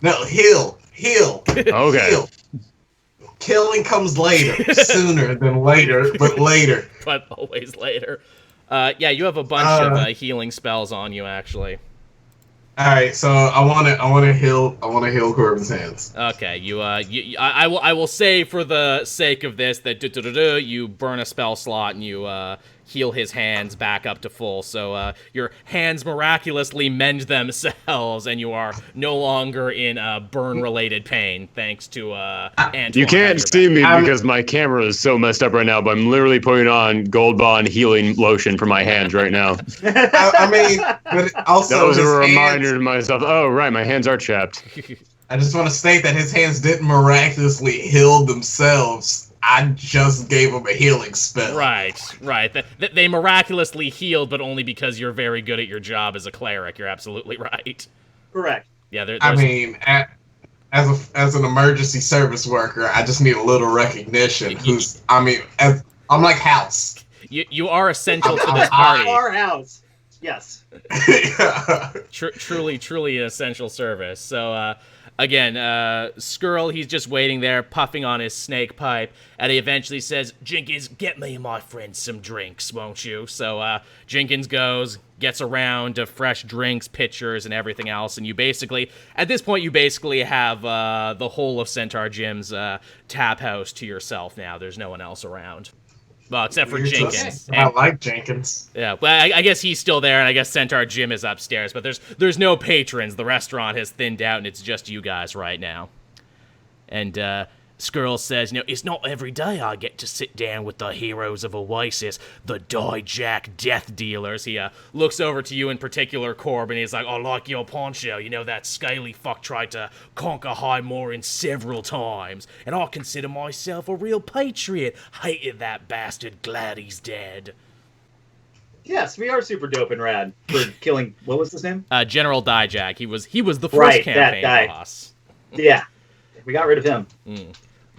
No, heal. Okay. Heal. Killing comes later, sooner than later, but later. But always later. Yeah, you have a bunch of healing spells on you, actually. All right, so I want to heal Corbin's hands. Okay, I will say for the sake of this that you burn a spell slot and you heal his hands back up to full. So your hands miraculously mend themselves, and you are no longer in burn-related pain thanks to Antwon. You can't see me because my camera is so messed up right now, but I'm literally putting on Gold Bond healing lotion for my hands right now. I mean, but also that was a reminder to myself. Oh, right, my hands are chapped. I just want to state that his hands didn't miraculously heal themselves. I just gave him a healing spell. Right. They miraculously healed, but only because you're very good at your job as a cleric. You're absolutely right. Correct. Yeah, I mean, as an emergency service worker, I just need a little recognition. I'm like House. You are essential to this party. Our House. Yes. Truly an essential service. So, again, Skrull, he's just waiting there, puffing on his snake pipe, and he eventually says, "Jenkins, get me and my friends some drinks, won't you?" So, Jenkins goes, gets around to fresh drinks, pitchers, and everything else, and at this point, you basically have the whole of Centaur Jim's tap house to yourself now. There's no one else around. Well, except for Jenkins. I like Jenkins. Yeah, well, I guess he's still there, and I guess Centaur Jim is upstairs, but there's no patrons. The restaurant has thinned out, and it's just you guys right now. And Skrull says, it's not every day I get to sit down with the heroes of Oasis, the Dijack death dealers. He looks over to you in particular, Corbin. He's like, I like your poncho. That scaly fuck tried to conquer High Morin several times, and I consider myself a real patriot. Hated that bastard. Glad he's dead. Yes, we are super dope and rad for killing, what was his name? General Dijack. He was the first campaign boss. Yeah, we got rid of him.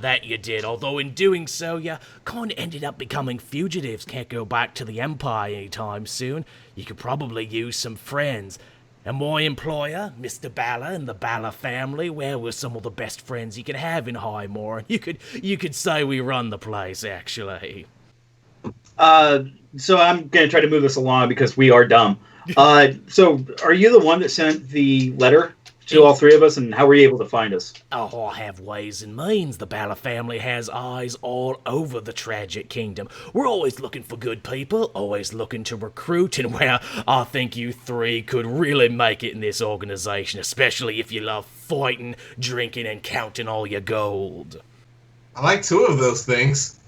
That you did, although in doing so, you kind of ended up becoming fugitives. Can't go back to the Empire anytime soon. You could probably use some friends. And my employer, Mr. Bala and the Bala family, we're some of the best friends you could have in High Morin. You could say we run the place, actually. So I'm going to try to move this along because we are dumb. So are you the one that sent the letter to all three of us, and how were you able to find us? Oh, I have ways and means. The Bala family has eyes all over the tragic kingdom. We're always looking for good people, always looking to recruit, and I think you three could really make it in this organization, especially if you love fighting, drinking, and counting all your gold. I like two of those things.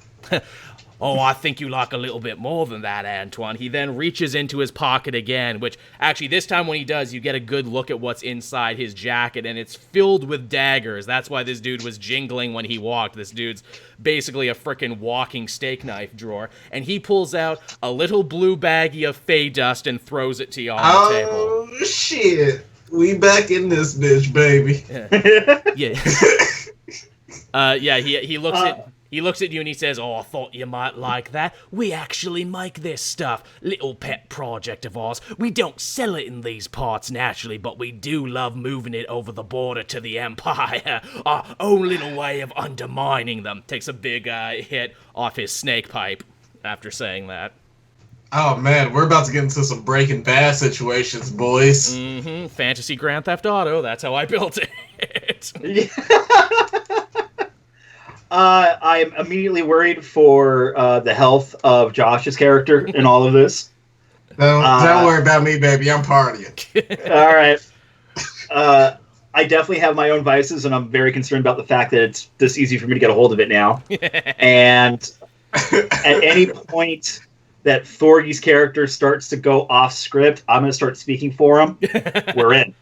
Oh, I think you like a little bit more than that, Antwon. He then reaches into his pocket again, which actually this time when he does, you get a good look at what's inside his jacket, and it's filled with daggers. That's why this dude was jingling when he walked. This dude's basically a frickin' walking steak knife drawer. And he pulls out a little blue baggie of fey dust and throws it to you on the table. Oh, shit. We back in this bitch, baby. Yeah. He looks at... He looks at you and he says, I thought you might like that. We actually make this stuff. Little pet project of ours. We don't sell it in these parts naturally, but we do love moving it over the border to the Empire. Our own little way of undermining them. Takes a big hit off his snake pipe after saying that. Oh, man, we're about to get into some Breaking Bad situations, boys. Fantasy Grand Theft Auto. That's how I built it. I'm immediately worried for the health of Josh's character in all of this. Don't worry about me, baby. I'm part of you. All right. I definitely have my own vices, and I'm very concerned about the fact that it's this easy for me to get a hold of it now. And at any point that Thorgy's character starts to go off script, I'm going to start speaking for him. We're in.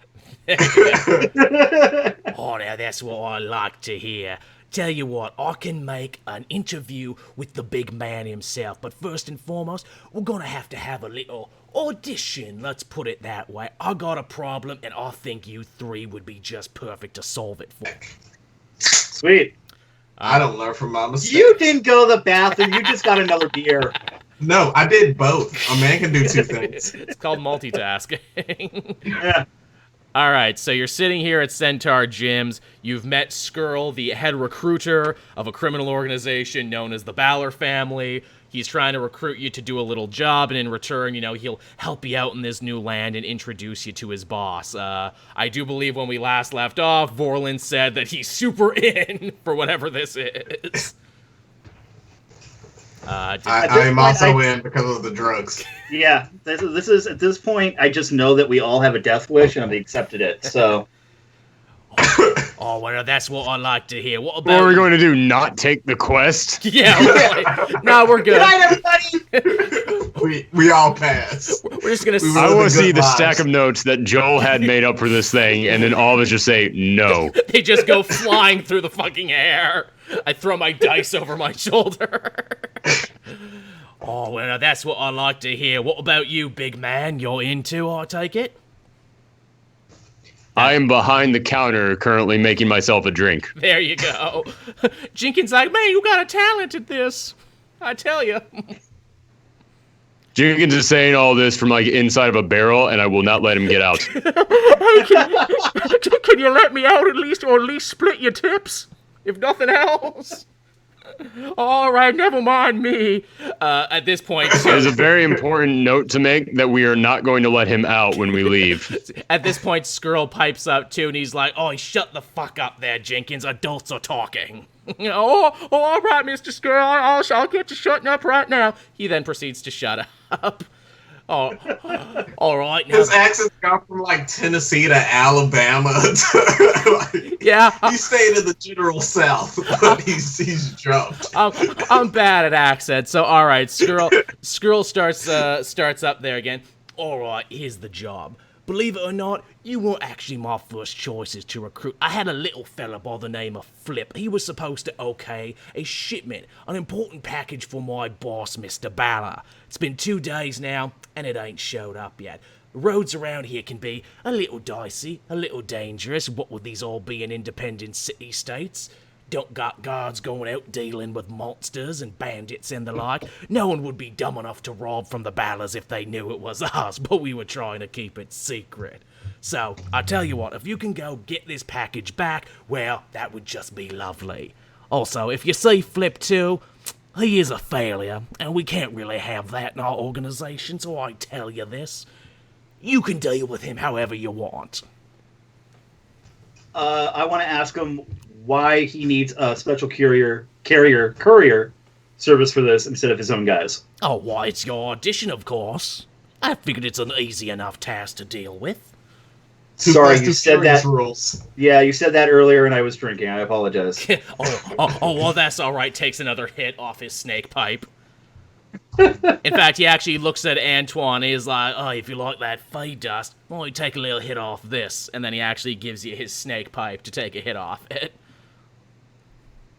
Oh, now that's what I like to hear. Tell you what, I can make an interview with the big man himself, but first and foremost, we're gonna have a little audition, let's put it that way. I got a problem, and I think you three would be just perfect to solve it for. Sweet. I don't learn from my mistakes. You didn't go to the bathroom, you just got another beer. No, I did both. A man can do two things. It's called multitasking. Yeah. All right, so you're sitting here at Centaur Gyms. You've met Skrull, the head recruiter of a criminal organization known as the Balor family. He's trying to recruit you to do a little job, and in return, he'll help you out in this new land and introduce you to his boss. I do believe when we last left off, Vorlin said that he's super in for whatever this is. I'm also in because of the drugs. Yeah, this is at this point, I just know that we all have a death wish, and I've accepted it, so... Oh, well, that's what I like to hear. What about... What are we going to do, not take the quest? Yeah, right. No, we're good. Good night, everybody! we all pass. We're just going to... I want to see the stack of notes that Joel had made up for this thing, and then all of us just say, no. They just go flying through the fucking air. I throw my dice over my shoulder. Oh, well, that's what I like to hear. What about you, big man? You're into, I take it? I am behind the counter currently making myself a drink. There you go. Jenkins like, man, you got a talent at this. I tell you. Jenkins is saying all this from inside of a barrel, and I will not let him get out. Hey, can you let me out at least, or at least split your tips, if nothing else? All right, never mind me. At this point... There's a very important note to make that we are not going to let him out when we leave. At this point, Skrull pipes up, too, and he's like, oh, shut the fuck up there, Jenkins. Adults are talking. Oh, all right, Mr. Skrull. I'll get you shutting up right now. He then proceeds to shut up. Oh, all right. Now, his accent's gone from like Tennessee to Alabama. Yeah, he stayed in the general South, but he's jumped. I'm bad at accents, so all right. Skrull starts up there again. All right, here's the job. Believe it or not, you weren't actually my first choices to recruit. I had a little fella by the name of Flip. He was supposed to okay a shipment, an important package for my boss, Mr. Bala. It's been 2 days now, and it ain't showed up yet. The roads around here can be a little dicey, a little dangerous, what with these all being independent city-states. Don't got guards going out dealing with monsters and bandits and the like. No one would be dumb enough to rob from the Ballas if they knew it was us, but we were trying to keep it secret. So, I tell you what, if you can go get this package back, well, that would just be lovely. Also, if you see Flip too, he is a failure, and we can't really have that in our organization, so I tell you this. You can deal with him however you want. I want to ask him why he needs a special courier service for this instead of his own guys. Oh, why, it's your audition, of course. I figured it's an easy enough task to deal with. Sorry, you said that. Rules. Yeah, you said that earlier and I was drinking. I apologize. Well, that's all right. Takes another hit off his snake pipe. In fact, he actually looks at Antwon. He's like, "Oh, if you like that fade dust, well, you take a little hit off this." And then he actually gives you his snake pipe to take a hit off it.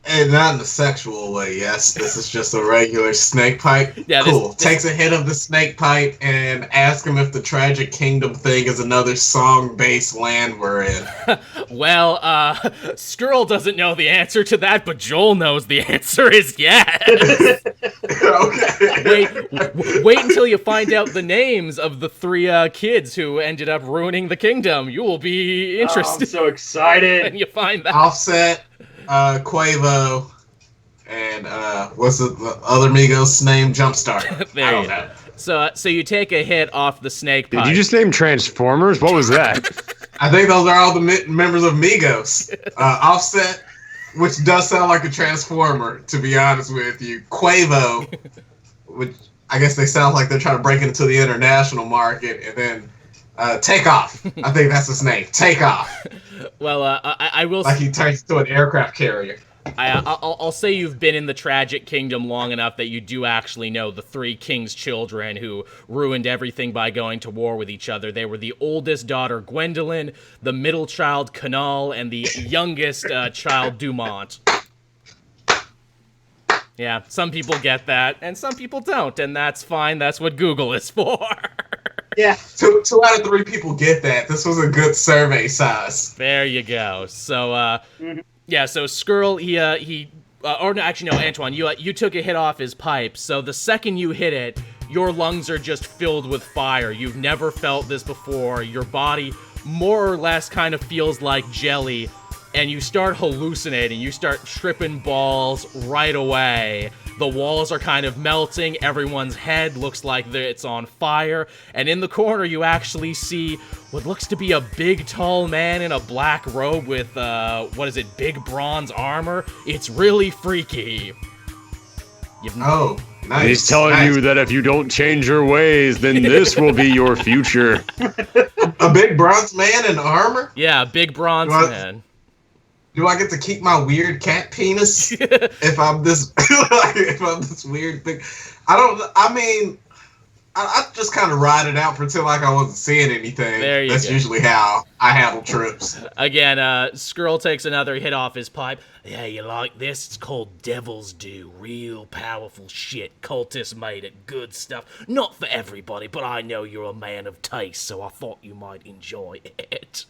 And not in a sexual way, yes. This is just a regular snake pipe. Yeah, cool. Takes a hit of the snake pipe and asks him if the Tragic Kingdom thing is another song-based land we're in. Well, Skrull doesn't know the answer to that, but Joel knows the answer is yes. Okay. Wait until you find out the names of the 3 kids who ended up ruining the kingdom. You will be interested. I'm so excited. When you find that. Offset, Quavo, and what's the other Migos name? Jumpstart. I don't know. So you take a hit off the snake pipe. Did you just name Transformers? What was that? I think those are all the members of Migos. Offset, which does sound like a Transformer, to be honest with you. Quavo, which I guess they sound like they're trying to break into the international market. And then Takeoff. I think that's his name. Takeoff. Well, I will. Like he turns into an aircraft carrier. I'll say you've been in the Tragic Kingdom long enough that you do actually know the 3 king's children who ruined everything by going to war with each other. They were the oldest daughter, Gwendolyn, the middle child, Canal, and the youngest child, Dumont. Yeah, some people get that, and some people don't, and that's fine. That's what Google is for. Yeah. 2 out of 3 people get that. This was a good survey size. There you go. So, yeah, so Skrull, Antwon, you took a hit off his pipe, so the second you hit it, your lungs are just filled with fire. You've never felt this before. Your body more or less kind of feels like jelly, and you start hallucinating. You start tripping balls right away. The walls are kind of melting. Everyone's head looks like it's on fire. And in the corner, you actually see what looks to be a big, tall man in a black robe with, big bronze armor. It's really freaky. Oh, nice. He's telling you that if you don't change your ways, then this will be your future. A big bronze man in armor? Yeah, a big bronze man. Do I get to keep my weird cat penis if I'm this weird thing? I just kind of ride it out, pretend like I wasn't seeing anything. That's usually how I handle trips. Again, Skrull takes another hit off his pipe. Yeah, you like this? It's called Devil's Due. Real powerful shit. Cultists made it. Good stuff. Not for everybody, but I know you're a man of taste, so I thought you might enjoy it.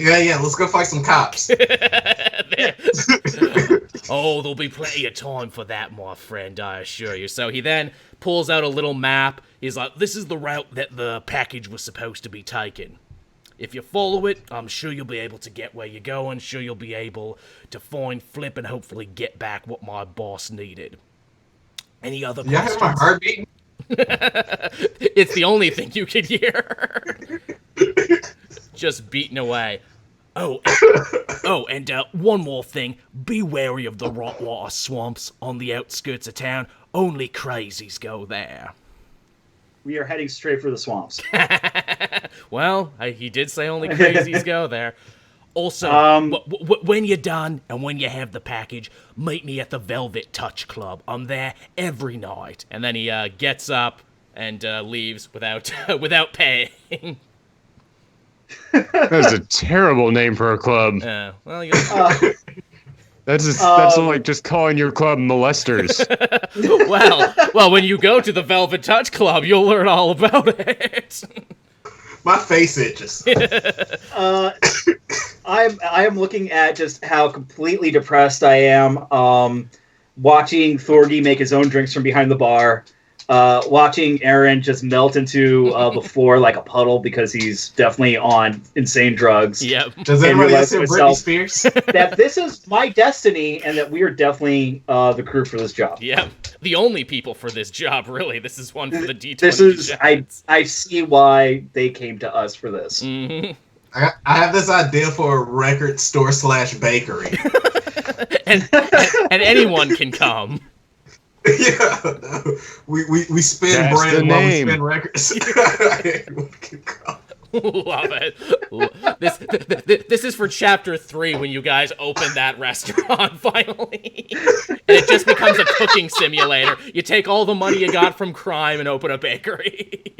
Yeah, let's go fight some cops. Oh, there'll be plenty of time for that, my friend, I assure you. So he then pulls out a little map. He's like, this is the route that the package was supposed to be taken. If you follow it, I'm sure you'll be able to get where you're going. Sure you'll be able to find Flip and hopefully get back what my boss needed. Any other questions? Yeah, I have my heart beating. It's the only thing you can hear. Just beating away. And one more thing. Be wary of the Rotwater swamps on the outskirts of town. Only crazies go there. We are heading straight for the swamps. Well, he did say only crazies go there. Also, when you're done and when you have the package, meet me at the Velvet Touch Club. I'm there every night. And then he gets up and leaves without without paying. That's a terrible name for a club. Well, that's like just calling your club molesters. well, when you go to the Velvet Touch Club, you'll learn all about it. My face itches. I am looking at just how completely depressed I am. Watching Thorgy make his own drinks from behind the bar. Watching Aaron just melt into the floor like a puddle because he's definitely on insane drugs. Yep. Does anybody else hear Britney Spears? That this is my destiny and that we are definitely the crew for this job. Yep. The only people for this job, really. This is one for the D20. This is I see why they came to us for this. Mm-hmm. I have this idea for a record store / bakery. and anyone can come. Yeah, we spin bread while we spin records. Anyone can come. Love it. This is for chapter 3 when you guys open that restaurant finally. And it just becomes a cooking simulator. You take all the money you got from crime and open a bakery.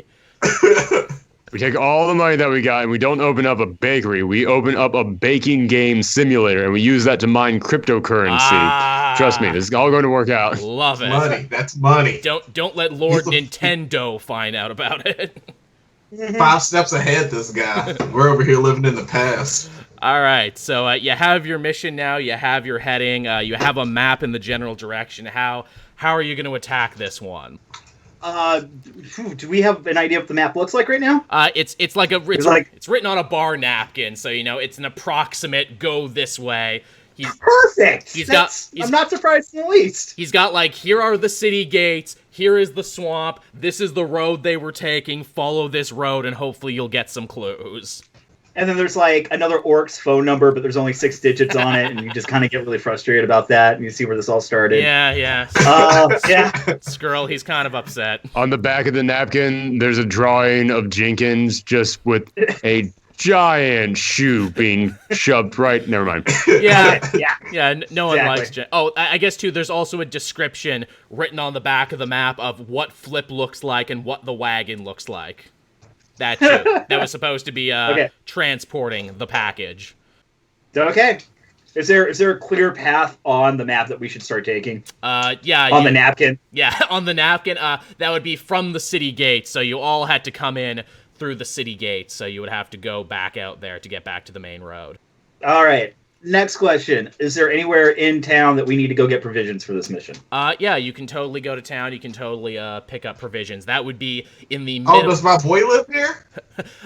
We take all the money that we got and we don't open up a bakery. We open up a baking game simulator and we use that to mine cryptocurrency. Trust me, this is all going to work out. Love it. Money. That's money. Don't let Lord Nintendo find out about it. 5 steps ahead, this guy. We're over here living in the past. All right, so you have your mission now. You have your heading. You have a map in the general direction. How are you going to attack this one? Do we have an idea of what the map looks like right now? It's written on a bar napkin, so it's an approximate go this way. Perfect. I'm not surprised in the least. He's got here are the city gates. Here is the swamp. This is the road they were taking. Follow this road, and hopefully you'll get some clues. And then there's another orc's phone number, but there's only 6 digits on it, and you just kind of get really frustrated about that, and you see where this all started. Yeah. Yeah. Skrull, he's kind of upset. On the back of the napkin, there's a drawing of Jenkins just with a giant shoe being shoved right. Never mind. Yeah. No one likes Jenkins. Oh, I guess too. There's also a description written on the back of the map of what Flip looks like and what the wagon looks like. That too. That was supposed to be transporting the package. Okay. Is there a clear path on the map that we should start taking? Yeah. On the napkin? Yeah, on the napkin. That would be from the city gates, so you all had to come in through the city gates, so you would have to go back out there to get back to the main road. All right. Next question. Is there anywhere in town that we need to go get provisions for this mission? Yeah, you can totally go to town. You can totally pick up provisions. That would be in the middle... Oh, does my boy live here?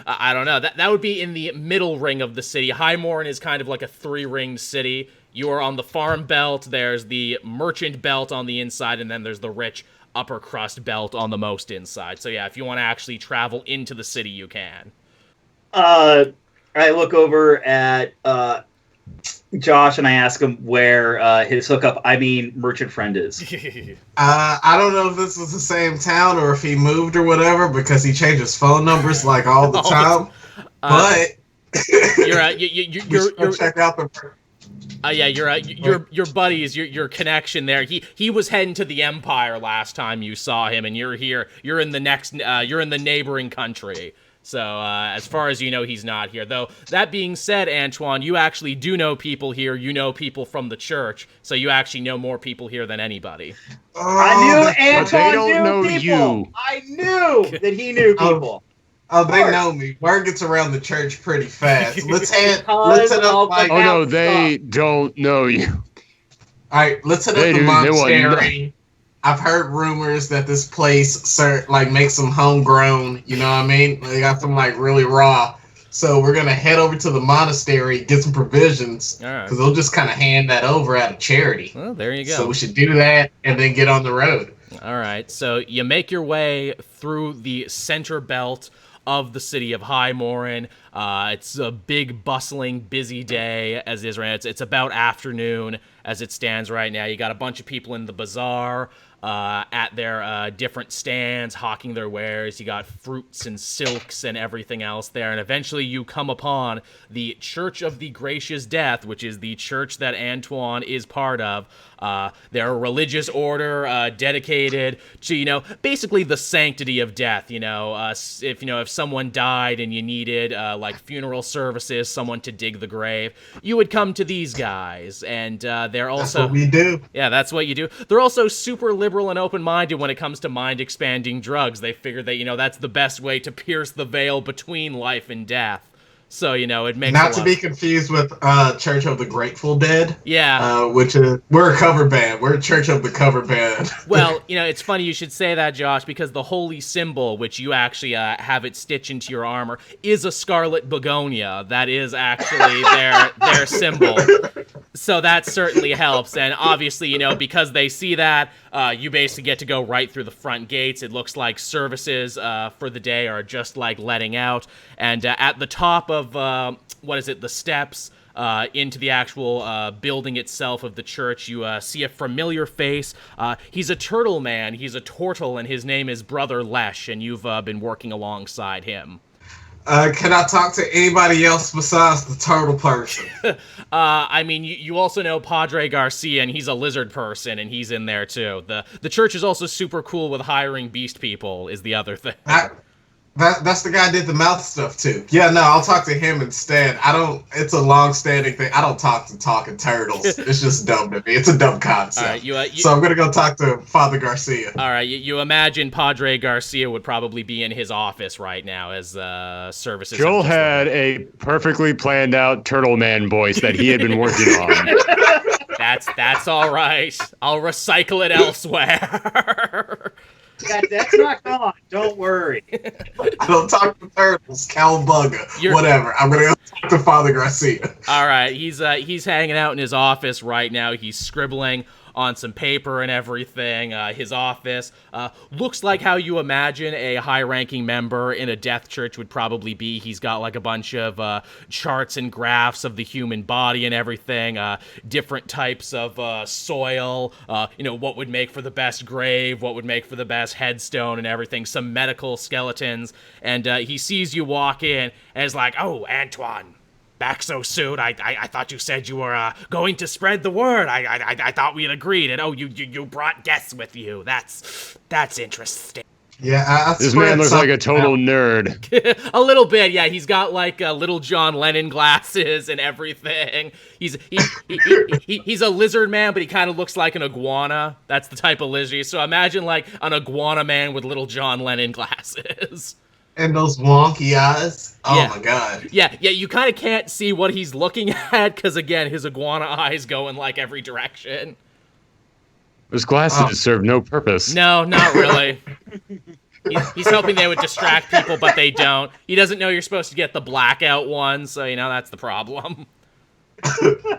I don't know. That would be in the middle ring of the city. Highmorn is kind of like a 3-ringed city. You are on the farm belt. There's the merchant belt on the inside, and then there's the rich upper crust belt on the most inside. So yeah, if you want to actually travel into the city, you can. I look over at... Josh, and I ask him where his merchant friend is. I don't know if this was the same town or if he moved or whatever because he changes phone numbers all the time. But you're check out the. Your buddies, your connection there. He was heading to the Empire last time you saw him, and you're here. You're in the neighboring country. So, as far as you know, he's not here. Though, that being said, Antwon, you actually do know people here. You know people from the church. So you actually know more people here than anybody. I knew Antwon knew people. You. I knew that he knew people. Oh, they know me. Word gets around the church pretty fast. Let's head up Oh, no, they don't know you. All right, let's hit up the monastery. I've heard rumors that this place makes some homegrown, you know what I mean? They got some really raw. So we're going to head over to the monastery, get some provisions, because they'll just kind of hand that over out of charity. Well, there you go. So we should do that and then get on the road. All right, so you make your way through the center belt of the city of Highmorn. It's a big, bustling, busy day as is right. It's about afternoon as it stands right now. You got a bunch of people in the bazaar. at their different stands, hawking their wares. You got fruits and silks and everything else there. And eventually you come upon the Church of the Gracious Death, which is the church that Antwon is part of. They're a religious order dedicated to, basically the sanctity of death. If someone died and you needed like funeral services, someone to dig the grave, you would come to these guys. And they're also... That's what we do. Yeah, that's what you do. They're also super liberal and open-minded when it comes to mind-expanding drugs. They figure that, that's the best way to pierce the veil between life and death. So, it makes not to be confused with Church of the Grateful Dead. Yeah. Which is, we're a cover band. We're Church of the Cover Band. Well, it's funny you should say that, Josh, because the holy symbol, which you actually have it stitched into your armor, is a scarlet begonia. That is actually their symbol. So that certainly helps. And obviously, because they see that, you basically get to go right through the front gates. It looks like services for the day are just like letting out. And at the top of, the steps into the actual building itself of the church, you see a familiar face. He's a turtle man. He's a tortle, and his name is Brother Lesh, and you've been working alongside him. Can I talk to anybody else besides the turtle person? You also know Padre Garcia, and he's a lizard person, and he's in there too. The church is also super cool with hiring beast people, is the other thing. That's the guy I did the mouth stuff too. Yeah, no, I'll talk to him instead. It's a long-standing thing. I don't talk to talking turtles. It's just dumb to me. It's a dumb concept. So I'm going to go talk to Father Garcia. All right, you imagine Padre Garcia would probably be in his office right now as services. Joel had a perfectly planned out turtle man voice that he had been working on. That's all right. I'll recycle it elsewhere. Yeah, that's not gone. Don't worry. I don't talk to turtles, Cowabunga, whatever. I'm gonna go talk to Father Garcia. All right, he's hanging out in his office right now. He's scribbling on some paper and everything. His office looks like how you imagine a high-ranking member in a death church would probably be. He's got like a bunch of charts and graphs of the human body and everything, different types of soil, what would make for the best grave, what would make for the best headstone and everything, some medical skeletons, and he sees you walk in and is like, "Oh, Antwon, back so soon? I thought you said you were going to spread the word. I thought we had agreed. And you brought guests with you. That's interesting." Yeah, this man looks like a total nerd. A little bit, yeah. He's got like little John Lennon glasses and everything. He's a lizard man, but he kind of looks like an iguana. That's the type of lizard. So imagine like an iguana man with little John Lennon glasses. And those wonky eyes. Oh yeah. My god. Yeah, you kind of can't see what he's looking at because, again, his iguana eyes go in like every direction. Those glasses serve no purpose. No, not really. He's hoping they would distract people, but they don't. He doesn't know you're supposed to get the blackout one, so, that's the problem.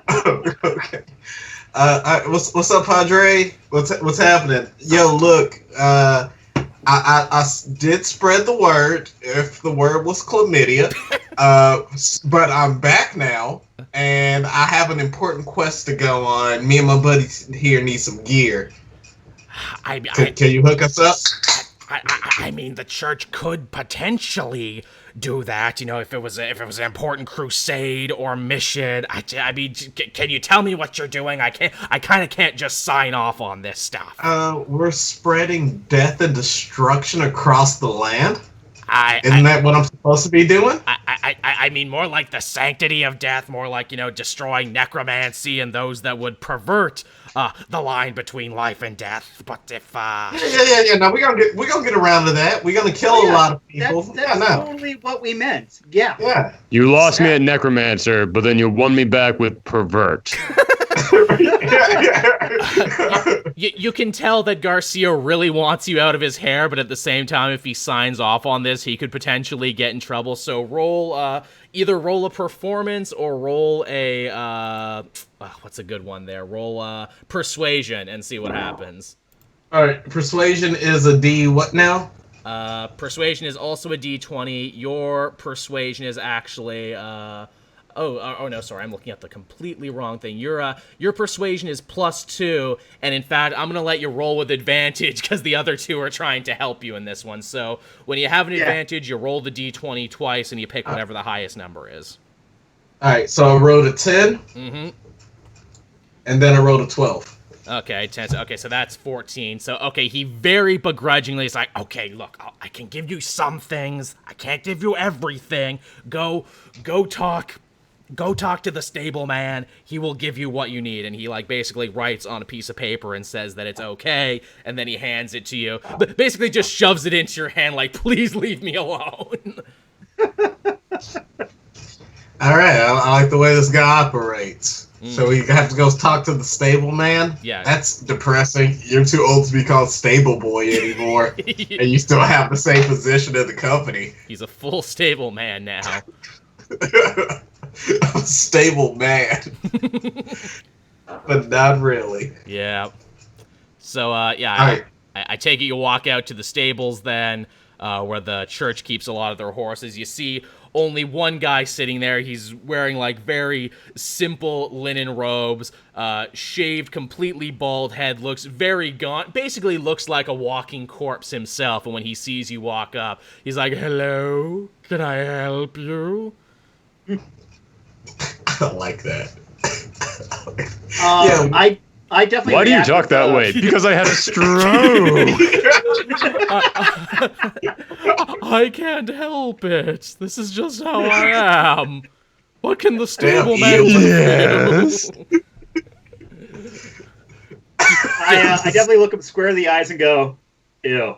Okay. What's up, Padre? What's happening? Yo, look, I did spread the word, if the word was chlamydia, but I'm back now, and I have an important quest to go on. Me and my buddies here need some gear. Can you hook us up? I mean, the church could potentially do that, if it was an important crusade or mission. I mean, can you tell me what you're doing? I kind of can't just sign off on this stuff. We're spreading death and destruction across the land. Isn't that what I'm supposed to be doing? I mean, more like the sanctity of death, more like, destroying necromancy and those that would pervert the line between life and death. But if Yeah. No, we're gonna get around to that. We're gonna kill a lot of people. That's totally what we meant. Yeah. Yeah. You lost me at necromancer, but then you won me back with pervert. You can tell that Garcia really wants you out of his hair, but at the same time, if he signs off on this, he could potentially get in trouble. So either roll a performance or roll a what's a good one there? Roll persuasion and see what happens. All right, persuasion is a D. What now? Persuasion is also a D20. Your persuasion is actually Oh no, sorry, I'm looking at the completely wrong thing. Your persuasion is +2, and in fact, I'm gonna let you roll with advantage because the other two are trying to help you in this one. So when you have an advantage, you roll the d20 twice, and you pick whatever the highest number is. All right, so I rolled a 10, and then I rolled a 12. Okay, 10. Okay, so that's 14. So, okay, he very begrudgingly is like, okay, look, I can give you some things. I can't give you everything. Go talk to the stable man. He will give you what you need. And he, like, basically writes on a piece of paper and says that it's okay, and then he hands it to you. But basically just shoves it into your hand like, please leave me alone. All right, I like the way this guy operates. So you have to go talk to the stable man? Yeah. That's depressing. You're too old to be called stable boy anymore. And you still have the same position in the company. He's a full stable man now. A stable man. But not really. Yeah. So, yeah, right. I take it you walk out to the stables then, where the church keeps a lot of their horses. You see only one guy sitting there. He's wearing, like, very simple linen robes, shaved, completely bald head, looks very gaunt, basically looks like a walking corpse himself, and when he sees you walk up, he's like, hello, can I help you? I like that. I definitely. Why do you talk that way? Because I had a stroke. I can't help it. This is just how I am. What can the stable man do? Yes. I definitely look him square in the eyes and go, ew.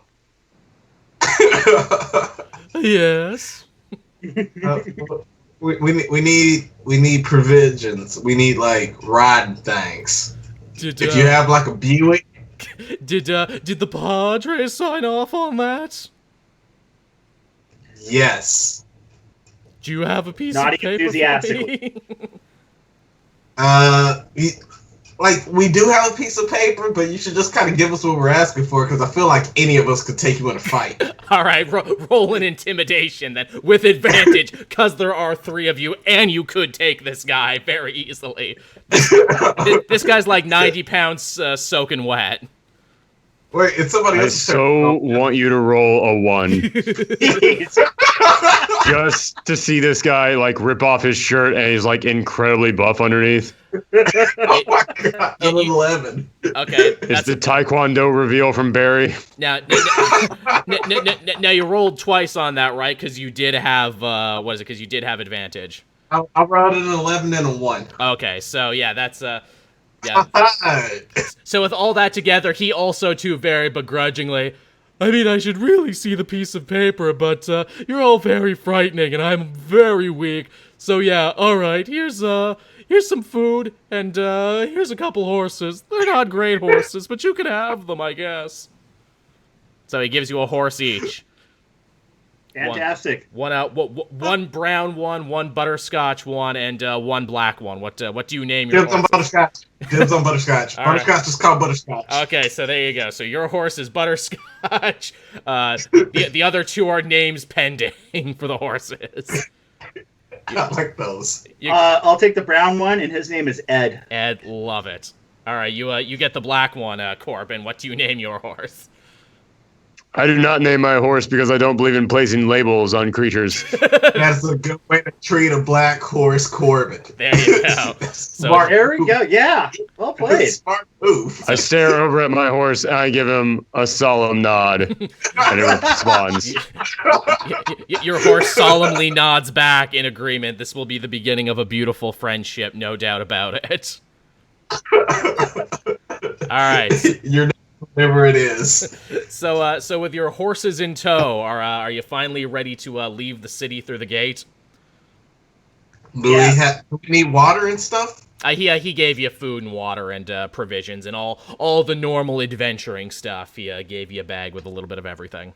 Yes. We need provisions. We need, like, riding things. If you have, like, a Buick. Did the Padre sign off on that? Yes. Do you have a piece Not of paper enthusiastically. for me? We do have a piece of paper, but you should just kind of give us what we're asking for, because I feel like any of us could take you in a fight. All right, roll an intimidation then, with advantage, because there are 3 of you, and you could take this guy very easily. This guy's like 90 pounds soaking wet. Wait, it's somebody else. I so want you to roll a 1. Just to see this guy, like, rip off his shirt and he's, like, incredibly buff underneath. Oh my god, I'm 11. Okay. It's the Taekwondo reveal from Barry. Now you rolled twice on that, right? Because you did have, because you did have advantage. I rolled an 11 and a 1. Okay, so yeah, that's, yeah. So with all that together, he also, too, very begrudgingly, I mean, I should really see the piece of paper, but you're all very frightening, and I'm very weak. So yeah, all right, here's some food, and here's a couple horses. They're not great horses, but you can have them, I guess. So he gives you a horse each. Fantastic. One brown one, one butterscotch one, and one black one. What do you name your horse? Dibs on butterscotch. Dibs on butterscotch. Butterscotch is called butterscotch. Okay, so there you go. So your horse is butterscotch. The other 2 are names pending for the horses. I like those. I'll take the brown one, and his name is Ed. Ed, love it. All right, you get the black one, Corbin. What do you name your horse? I do not name my horse because I don't believe in placing labels on creatures. That's a good way to treat a black horse, Corbin. There you go. Smart. There we go. Yeah. Well played. Smart move. I stare over at my horse and I give him a solemn nod. And it responds. Your horse solemnly nods back in agreement. This will be the beginning of a beautiful friendship, no doubt about it. All right. You're whatever it is. So with your horses in tow, are you finally ready to leave the city through the gate? Do we need water and stuff? He gave you food and water and provisions and all the normal adventuring stuff. He gave you a bag with a little bit of everything.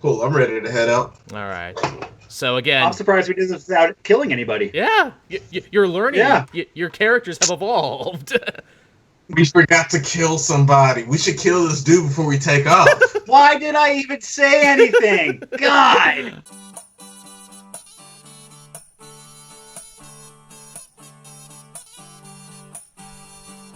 Cool, I'm ready to head out. All right. So again, I'm surprised we did this without killing anybody. Yeah, you're learning. Yeah. Your characters have evolved. We forgot to kill somebody. We should kill this dude before we take off. Why did I even say anything? God!